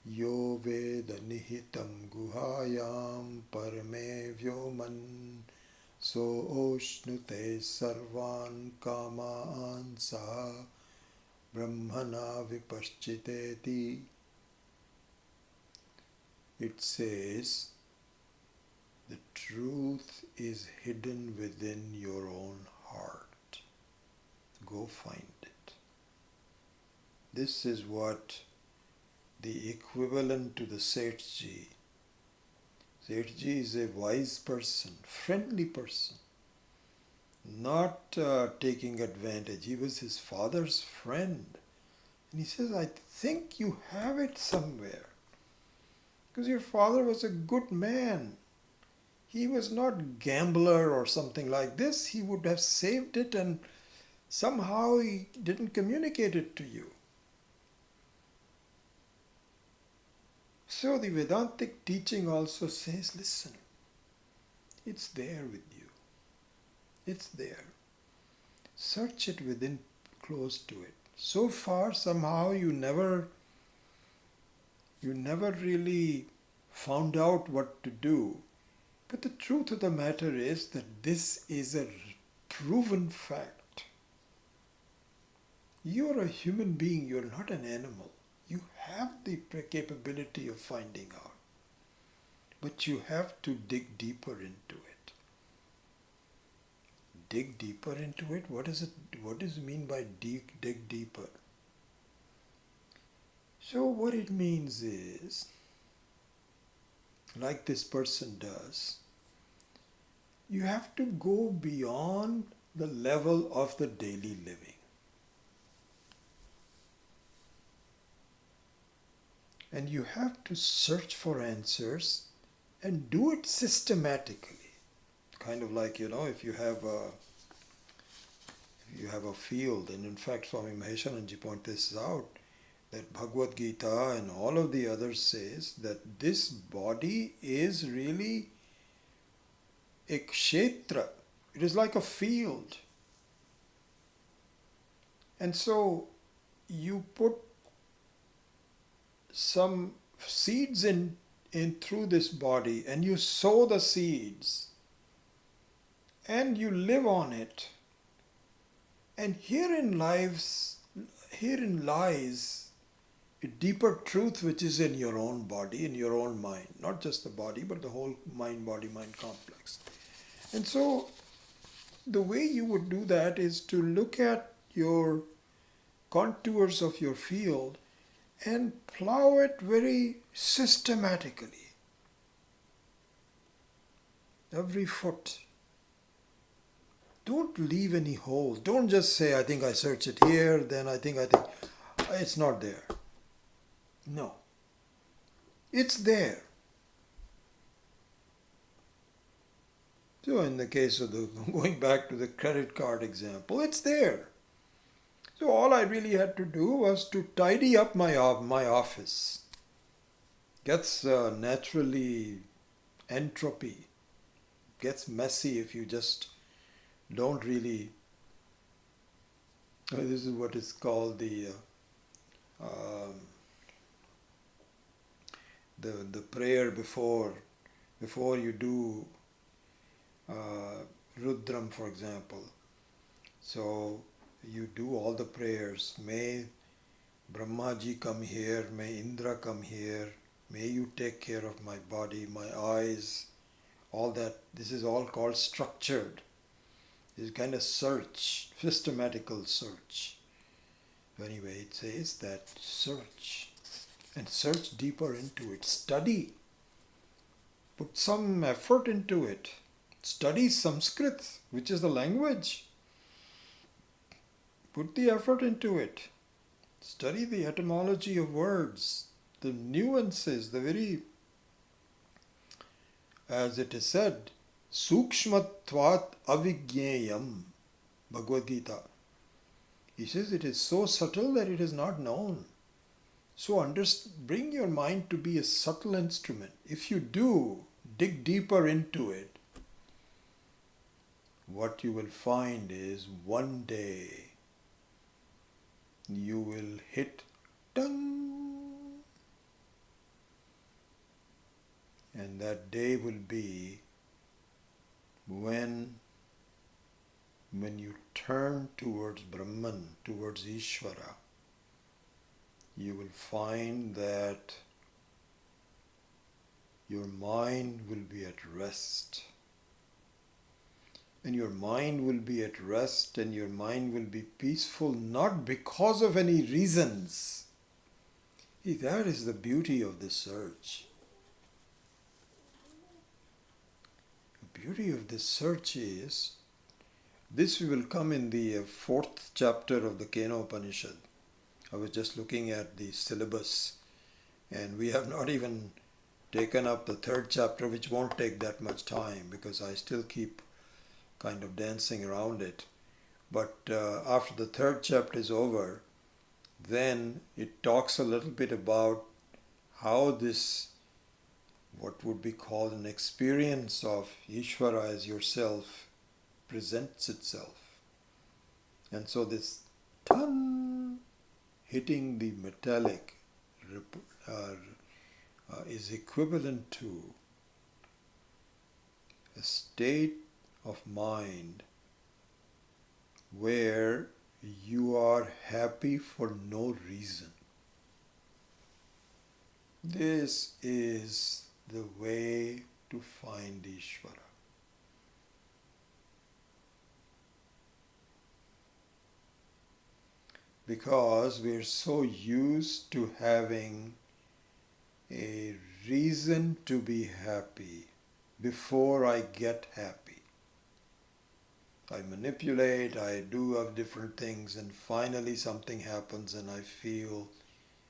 S1: Yo Veda Nihitam Guhayam Parame Vyoman So Oshnute Sarvan Kamaan Saha Brahmana Vipaschiteti. It says, the truth is hidden within your own heart. Go find it. This is what the equivalent to the Sethji. Sethji is a wise person, friendly person, not taking advantage. He was his father's friend. And he says, I think you have it somewhere. Because your father was a good man. He was not a gambler or something like this. He would have saved it and somehow he didn't communicate it to you. So the Vedantic teaching also says, listen, it's there with you. It's there. Search it within, close to it. So far, somehow you never really found out what to do. But the truth of the matter is that this is a proven fact. You're a human being, you're not an animal. You have the capability of finding out. But you have to dig deeper into it. Dig deeper into it? What does it mean by dig deeper? So what it means is, like this person does, you have to go beyond the level of the daily living. And you have to search for answers and do it systematically. Kind of like, if you have a field, and in fact Swami Maheshananji pointed this out, that Bhagavad Gita and all of the others says that this body is really a kshetra. It is like a field. And so you put some seeds in through this body, and you sow the seeds and you live on it. And herein lies a deeper truth which is in your own body, in your own mind. Not just the body, but the whole mind-body-mind complex. And so the way you would do that is to look at your contours of your field and plow it very systematically. Every foot. Don't leave any holes. Don't just say, I think I search it here, then I think it's not there. No. It's there. So in the case of going back to the credit card example, it's there. So all I really had to do was to tidy up my office. Gets naturally entropy. Gets messy if you just don't really. This is what is called the prayer before you do Rudram, for example. So you do all the prayers. May Brahmaji come here, may Indra come here, may you take care of my body, my eyes, all that. This is all called structured. This is kind of search, systematical search. Anyway, it says that search and search deeper into it. Study. Put some effort into it. Study Sanskrit, which is the language. Put the effort into it. Study the etymology of words, the nuances, the very, as it is said, Sukshmatvat avigyeyam, Bhagavad Gita. He says it is so subtle that it is not known. So bring your mind to be a subtle instrument. If you do dig deeper into it, what you will find is one day you will hit dang, and that day will be when you turn towards Brahman, towards Ishwara, you will find that your mind will be at rest. And your mind will be at rest and your mind will be peaceful, not because of any reasons. See, that is the beauty of this search. The beauty of this search is, this will come in the 4th chapter of the Kena Upanishad. I was just looking at the syllabus and we have not even taken up the 3rd chapter, which won't take that much time because I still keep kind of dancing around it. But after the 3rd chapter is over, then it talks a little bit about how this, what would be called an experience of Ishwara as yourself, presents itself. And so this tan hitting the metallic is equivalent to a state of mind where you are happy for no reason. This is the way to find Ishwara. Because we're so used to having a reason to be happy before I get happy. I manipulate, I do different things, and finally something happens and I feel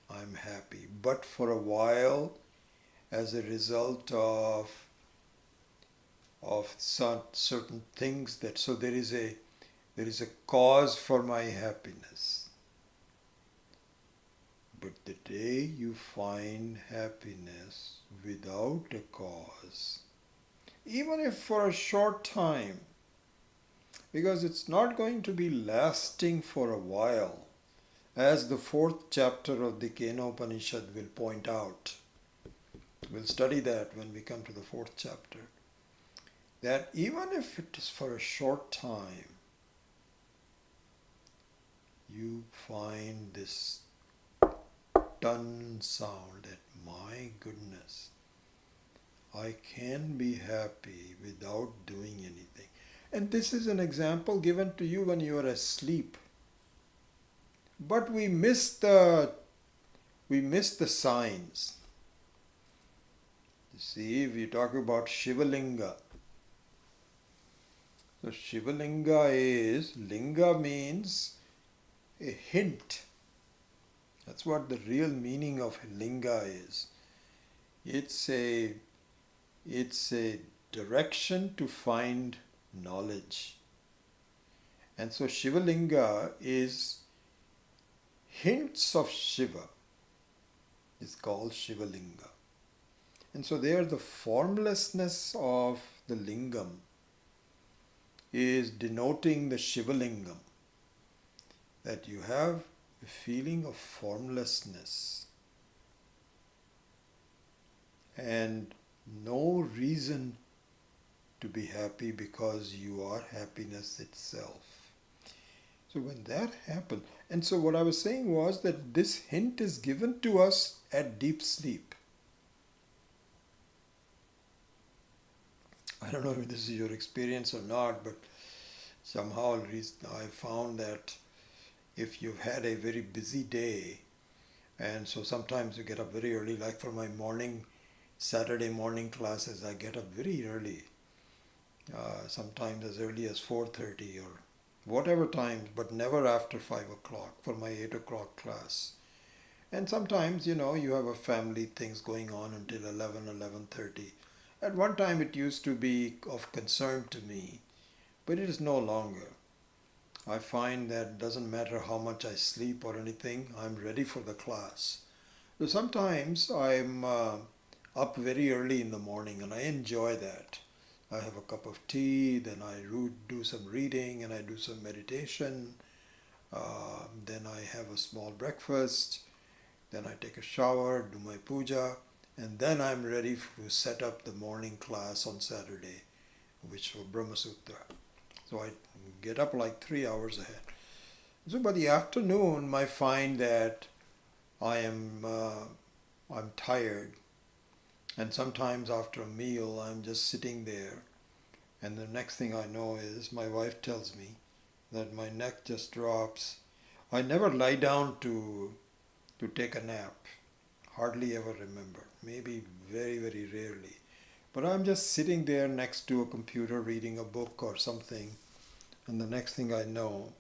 S1: I'm happy. But for a while, as a result of certain things, so there is a cause for my happiness. But the day you find happiness without a cause, even if for a short time, because it's not going to be lasting for a while, as the fourth chapter of the Kenopanishad will point out. We'll study that when we come to the fourth chapter. That even if it is for a short time, you find this dun sound that, my goodness, I can be happy without doing anything. And this is an example given to you when you are asleep. But we miss the signs. You see, if you talk about Shiva Linga. So Shiva Linga Linga means a hint. That's what the real meaning of Linga is. It's a direction to find knowledge. And so Shiva Linga is hints of Shiva. It's called Shiva Linga. And so there the formlessness of the lingam is denoting the Shiva Lingam. That you have a feeling of formlessness and no reason to be happy because you are happiness itself. So when that happens, and so what I was saying was that this hint is given to us at deep sleep. I don't know if this is your experience or not, but somehow I found that if you've had a very busy day, and so sometimes you get up very early, like for my Saturday morning classes, I get up very early, sometimes as early as 4:30 or whatever time, but never after 5 o'clock for my 8 o'clock class. And sometimes, you have a family things going on until 11:30. At one time it used to be of concern to me, but it is no longer. I find that it doesn't matter how much I sleep or anything, I'm ready for the class. So sometimes I'm up very early in the morning and I enjoy that. I have a cup of tea, then I do some reading and I do some meditation. Then I have a small breakfast. Then I take a shower, do my puja, and then I'm ready to set up the morning class on Saturday, which for Brahma Sutra. So I get up like 3 hours ahead. So by the afternoon, I find that I'm tired, and sometimes after a meal, I'm just sitting there, and the next thing I know is my wife tells me that my neck just drops. I never lie down to take a nap. Hardly ever remember. Maybe very, very rarely. But I'm just sitting there next to a computer reading a book or something, and the next thing I know,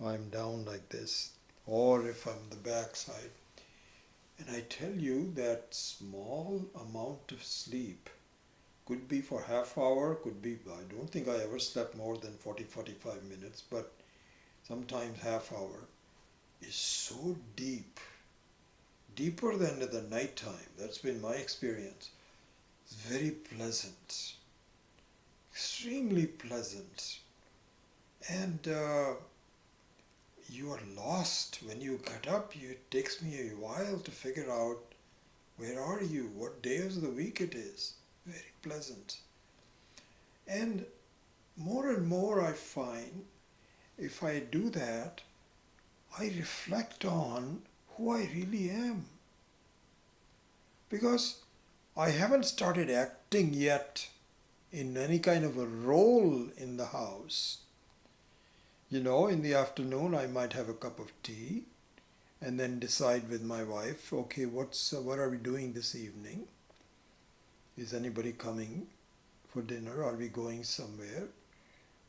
S1: I'm down like this, or if I'm the backside. And I tell you that small amount of sleep could be for half hour, could be, I don't think I ever slept more than 40-45 minutes, but sometimes half hour is so deep, deeper than at the night time. That's been my experience. It's very pleasant, extremely pleasant. And you are lost. When you get up, it takes me a while to figure out, where are you? What day of the week it is? Very pleasant. And more I find, if I do that, I reflect on who I really am. Because I haven't started acting yet in any kind of a role in the house. In the afternoon I might have a cup of tea and then decide with my wife, okay, what are we doing this evening? Is anybody coming for dinner? Are we going somewhere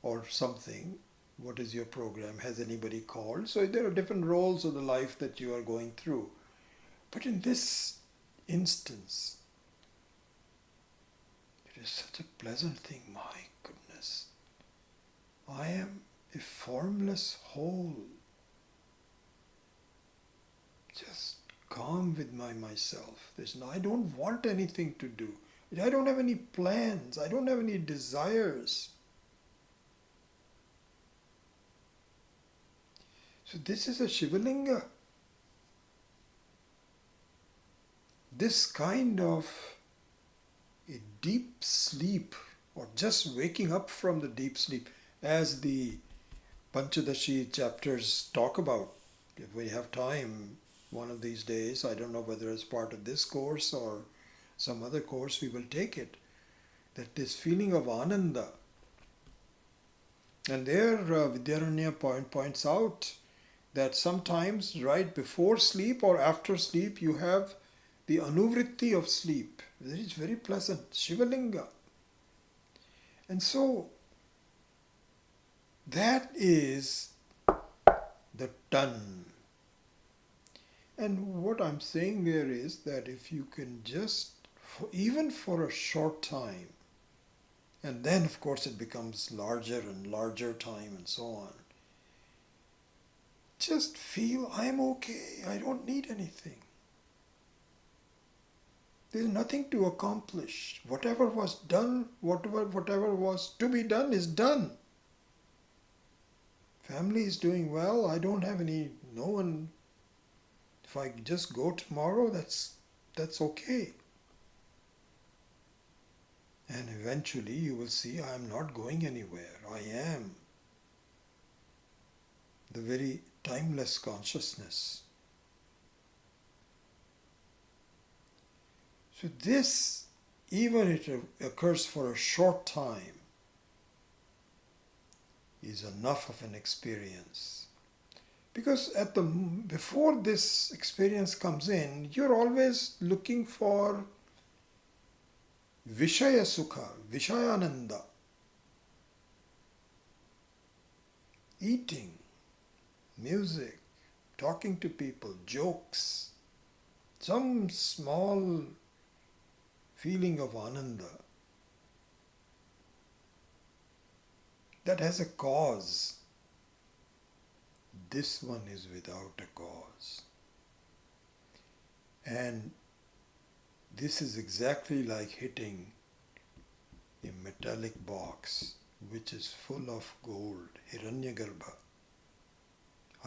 S1: or something? What is your program? Has anybody called? So there are different roles of the life that you are going through. But in this instance, it is such a pleasant thing. My goodness. I am a formless whole. Just calm with myself. I don't want anything to do. I don't have any plans. I don't have any desires. So this is a Shiva Linga. This kind of a deep sleep, or just waking up from the deep sleep, as the Panchadashi chapters talk about. If we have time one of these days, I don't know whether as part of this course or some other course, we will take it. That this feeling of ananda. And there Vidyaranya points out that sometimes right before sleep or after sleep you have the anuvritti of sleep. It is very pleasant, Shiva Linga. And so that is the ton. And what I'm saying there is that if you can just, even for a short time, and then of course it becomes larger and larger time and so on, just feel I'm okay, I don't need anything. There's nothing to accomplish. Whatever was done, whatever was to be done is done. Family is doing well. I don't have no one. If I just go tomorrow, that's okay. And eventually you will see I am not going anywhere. I am the very timeless consciousness. So this, even if it occurs for a short time, is enough of an experience. Because before this experience comes in, you're always looking for Vishaya Sukha, Vishayananda. Eating, music, talking to people, jokes, some small feeling of ananda that has a cause. This one is without a cause. And this is exactly like hitting a metallic box which is full of gold, Hiranyagarbha,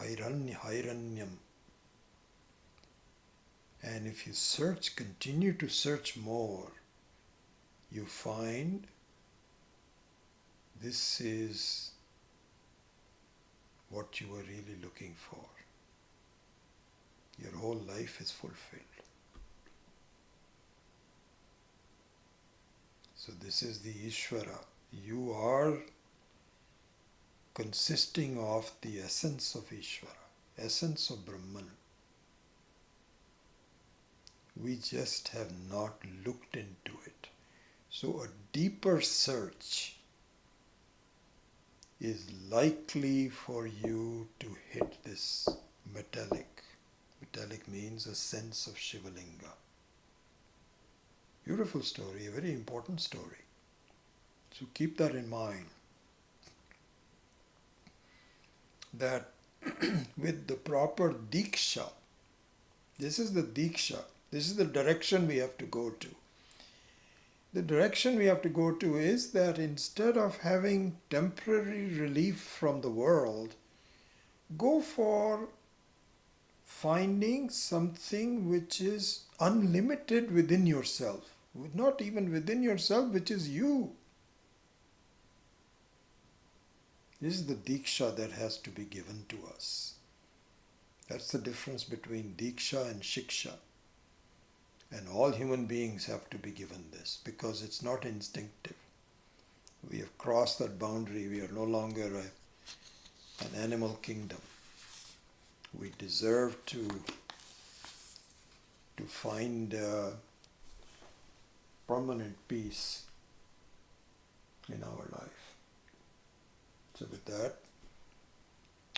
S1: Hiranyam. And if you continue to search more, you find this is what you were really looking for. Your whole life is fulfilled. So this is the Ishwara. You are consisting of the essence of Ishwara, essence of Brahman. We just have not looked into it. So a deeper search is likely for you to hit this metallic. Metallic means a sense of Shiva Linga. Beautiful story, a very important story. So keep that in mind. That with the proper Diksha, this is the Diksha, this is the direction we have to go to. The direction we have to go to is that instead of having temporary relief from the world, go for finding something which is unlimited within yourself. Not even within yourself, which is you. This is the Deeksha that has to be given to us. That's the difference between Deeksha and Shiksha. And all human beings have to be given this because it's not instinctive. We have crossed that boundary. We are no longer an animal kingdom. We deserve to find permanent peace in our life. So with that,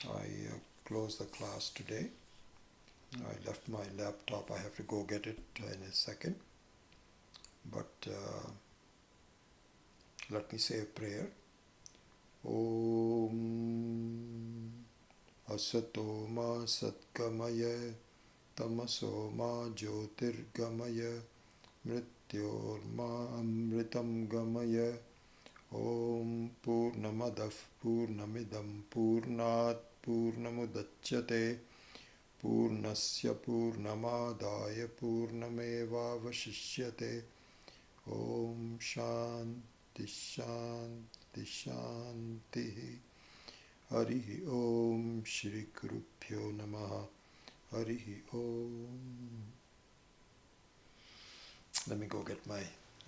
S1: I close the class today. I left my laptop. I have to go get it in a second. But let me say a prayer. Om Asato ma satkamaya tamaso ma jyotirgamaya mrityor ma amritam gamaya Om Purnamadav Purnamidam Purnat Purnamudachyate Purnasya Purnamadaya Purnameva Vashishyate. Om Shanti Shanti Shanti. Harihi Om Shri Gurubhyo Namaha. Harihi Om. Let me go get my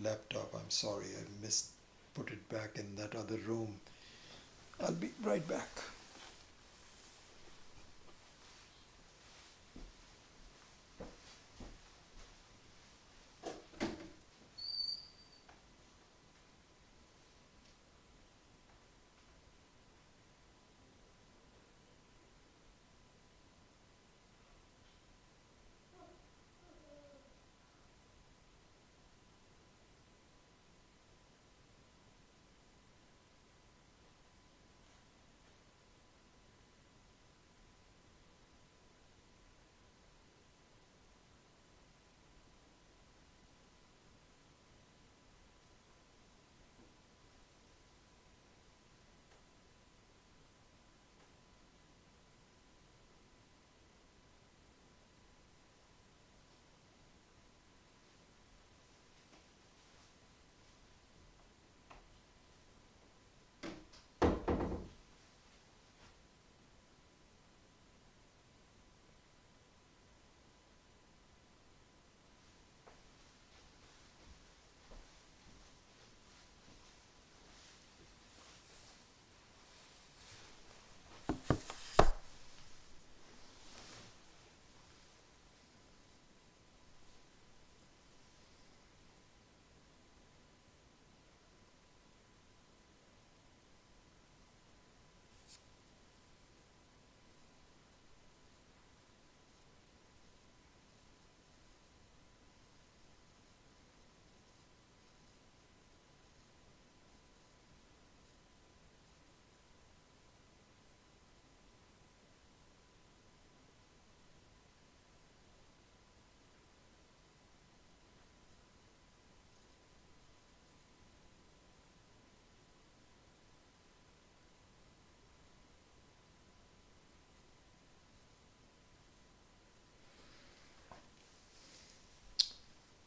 S1: laptop. I'm sorry, I put it back in that other room. I'll be right back.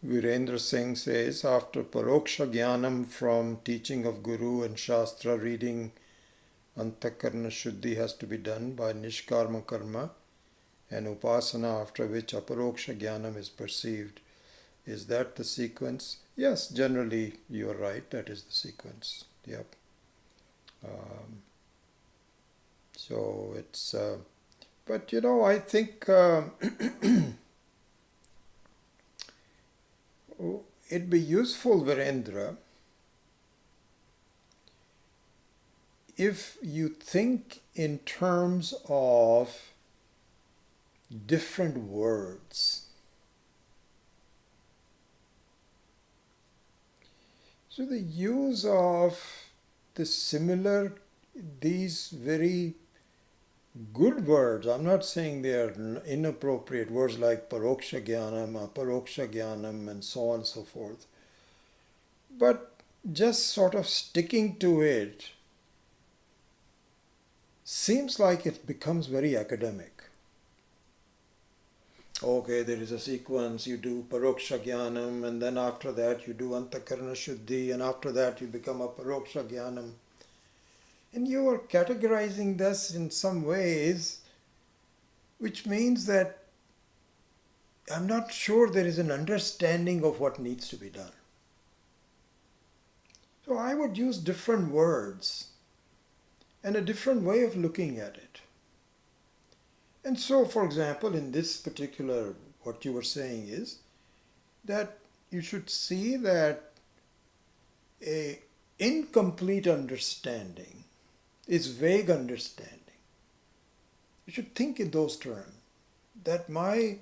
S1: Virendra Singh says, after Paroksha Jnanam from teaching of Guru and Shastra reading, Antakarna Shuddhi has to be done by Nishkarma Karma and Upasana, after which Aparoksha Jnanam is perceived. Is that the sequence? Yes, generally you are right, that is the sequence. Yep. So it's, but I think it'd be useful, Virendra, if you think in terms of different words. So the use of these very good words, I'm not saying they are inappropriate words like Paroksha Jnanam, Aparoksha Jnanam, and so on and so forth, but just sort of sticking to it seems like it becomes very academic. Okay, there is a sequence, you do Paroksha Jnanam, and then after that you do Antakarna Shuddhi, and after that you become a Paroksha Jnanam. And you are categorizing this in some ways, which means that I'm not sure there is an understanding of what needs to be done. So I would use different words and a different way of looking at it. And so, for example, in this particular, what you were saying is that you should see that a incomplete understanding is vague understanding. You should think in those terms, that my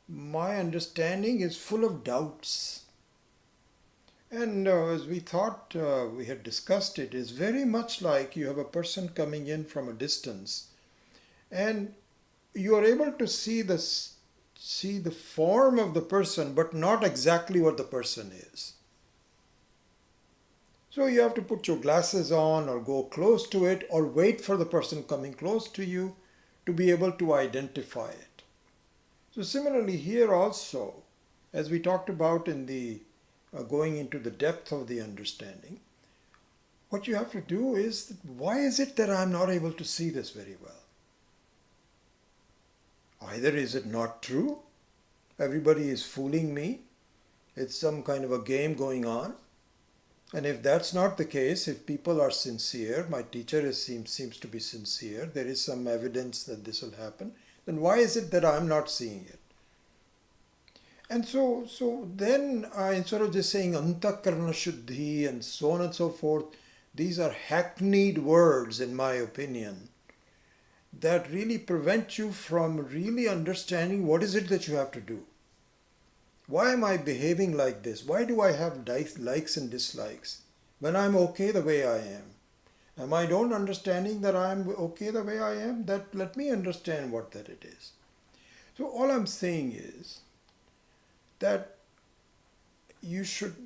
S1: understanding is full of doubts. And as we thought, we had discussed it, is very much like you have a person coming in from a distance, and you are able to see the form of the person, but not exactly what the person is. So you have to put your glasses on or go close to it or wait for the person coming close to you to be able to identify it. So similarly here also, as we talked about in the going into the depth of the understanding, what you have to do is, why is it that I'm not able to see this very well? Either is it not true, everybody is fooling me, it's some kind of a game going on, and if that's not the case, if people are sincere, my teacher seems to be sincere, there is some evidence that this will happen, then why is it that I'm not seeing it? And so then instead of just saying antakarana shuddhi and so on and so forth, these are hackneyed words in my opinion that really prevent you from really understanding what is it that you have to do. Why am I behaving like this? Why do I have likes and dislikes when I'm okay the way I am? Am I don't understanding that I'm okay the way I am? That let me understand what that it is. So all I'm saying is that you should,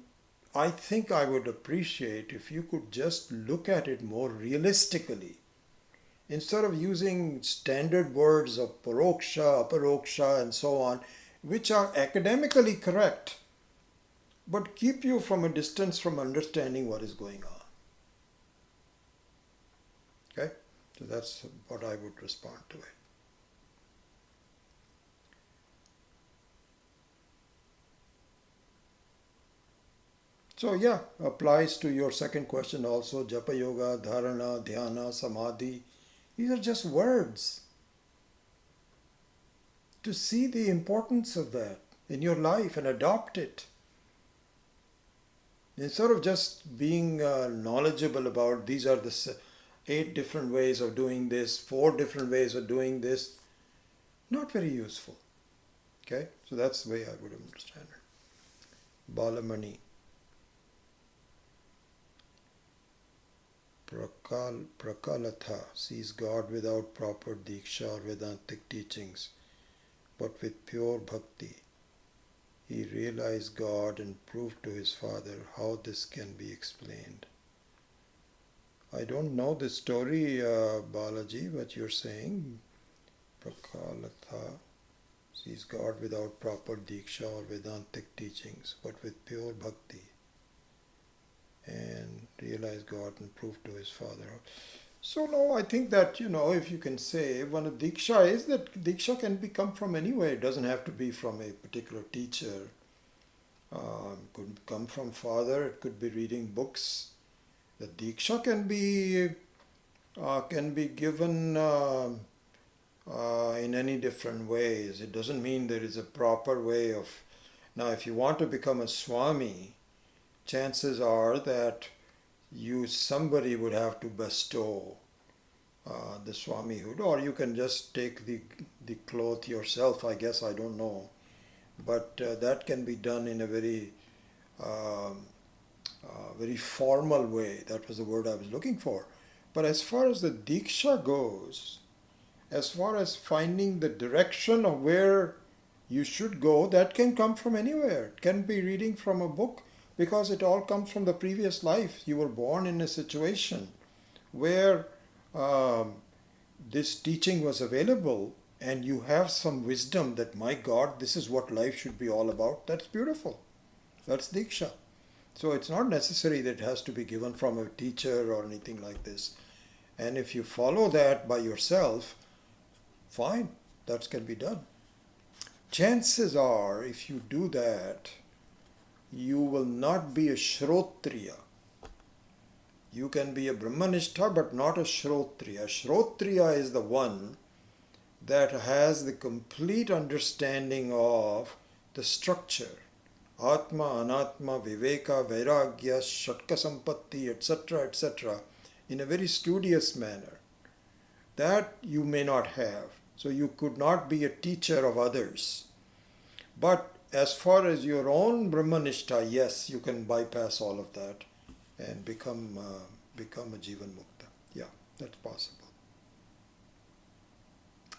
S1: I think I would appreciate if you could just look at it more realistically. Instead of using standard words of paroksha, aparoksha and so on, which are academically correct, but keep you from a distance from understanding what is going on. Okay? So that's what I would respond to it. So yeah, applies to your second question also, japa yoga, dharana, dhyana, samadhi. These are just words. To see the importance of that in your life and adopt it. Instead of just being knowledgeable about these are the 8 different ways of doing this, 4 different ways of doing this, not very useful. Okay, so that's the way I would understand it. Balamani. Prakalatha sees God without proper Diksha or Vedantic teachings, but with pure bhakti. He realized God and proved to his father. How this can be explained? I don't know the story, Balaji, what you're saying. Prakalatha sees God without proper Diksha or Vedantic teachings, but with pure bhakti. And realize God and prove to his father. So no, I think that, if you can say, one of Diksha is that Diksha can come from anywhere. It doesn't have to be from a particular teacher. It could come from father, it could be reading books. The Diksha can be given in any different ways. It doesn't mean there is a proper way of... Now, if you want to become a Swami, chances are that somebody would have to bestow the Swamihood, or you can just take the cloth yourself, I guess, I don't know. But that can be done in a very very formal way. That was the word I was looking for. But as far as the Diksha goes, as far as finding the direction of where you should go, that can come from anywhere. It can be reading from a book, because it all comes from the previous life. You were born in a situation where this teaching was available and you have some wisdom that, my God, this is what life should be all about. That's beautiful. That's Diksha. So it's not necessary that it has to be given from a teacher or anything like this. And if you follow that by yourself, fine, that can be done. Chances are, if you do that, you will not be a Shrotriya. You can be a Brahmanistha, but not a Shrotriya. Shrotriya is the one that has the complete understanding of the structure. Atma, Anatma, Viveka, Vairagya, Shatka Sampatti, etc., in a very studious manner. That you may not have. So you could not be a teacher of others. But as far as your own Brahmanistha, yes, you can bypass all of that and become a Jivan Mukta. Yeah, that's possible.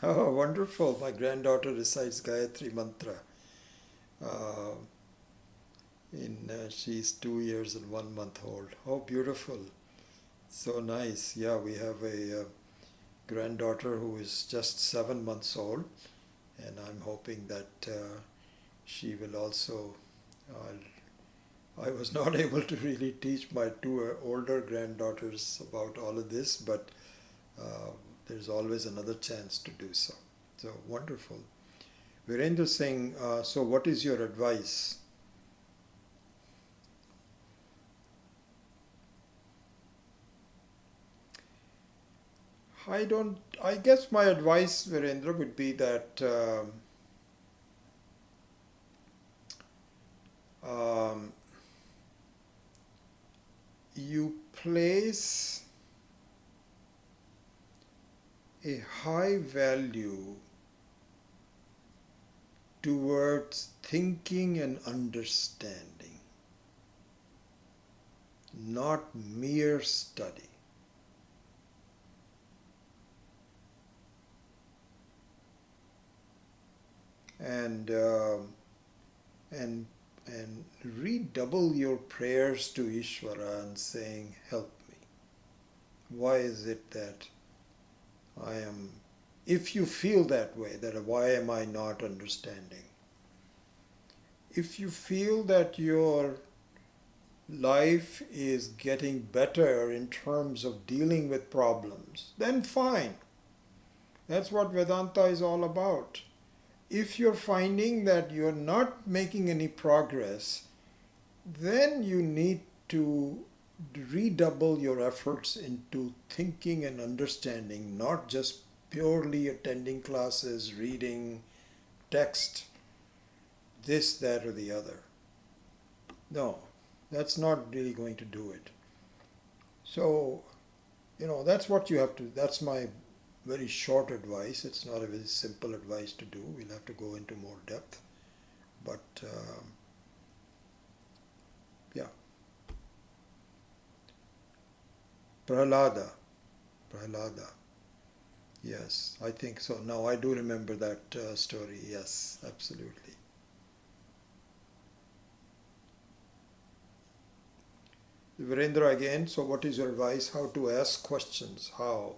S1: Oh, wonderful. My granddaughter recites Gayatri Mantra. She's 2 years and 1 month old. Oh, beautiful. So nice. Yeah, we have a granddaughter who is just 7 months old, and I'm hoping that she will also. I was not able to really teach my two older granddaughters about all of this, but uh, there's always another chance to do so. So wonderful. Virendra Singh, so what is your advice? I guess my advice, Virendra, would be that um, you place a high value towards thinking and understanding, not mere study. And and and redouble your prayers to Ishwara and saying, "Help me. Why is it that I am?" If you feel that way, that why am I not understanding? If you feel that your life is getting better in terms of dealing with problems, then fine. That's what Vedanta is all about. If you're finding that you're not making any progress, then you need to redouble your efforts into thinking and understanding, not just purely attending classes, reading text, this, that, or the other. No, that's not really going to do it. So, that's what you have to, that's my very short advice. It's not a very simple advice to do. We'll have to go into more depth. But yeah, Prahlada. Prahlada. Yes, I think so. Now I do remember that story. Yes, absolutely. Virendra again. So, what is your advice? How to ask questions? How?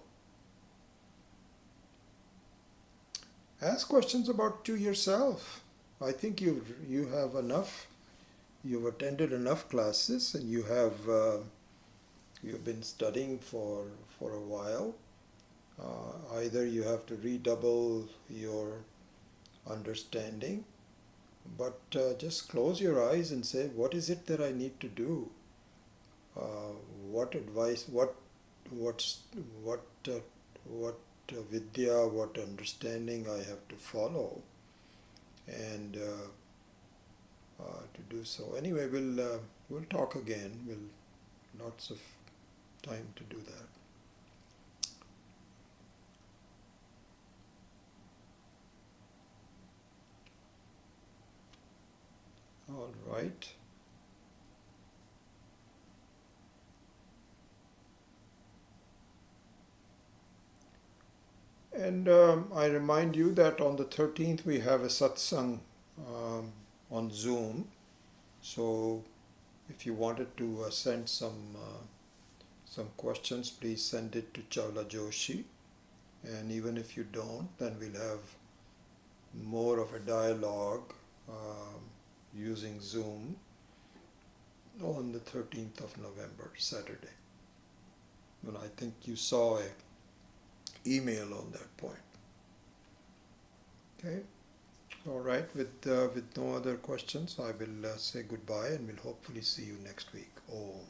S1: Ask questions about to yourself. I think you have enough. You've attended enough classes, and you've been studying for a while. Either you have to redouble your understanding, but just close your eyes and say, what is it that I need to do? What advice? What's what what vidya? What understanding I have to follow, and to do so. Anyway, we'll talk again. We'll lots of time to do that. All right. And I remind you that on the 13th we have a satsang on Zoom. So if you wanted to send some questions, please send it to Chawla Joshi. And even if you don't, then we'll have more of a dialogue using Zoom on the 13th of November, Saturday. And I think you saw a email on that point. Okay. All right. With no other questions, I will say goodbye, and we'll hopefully see you next week. Om.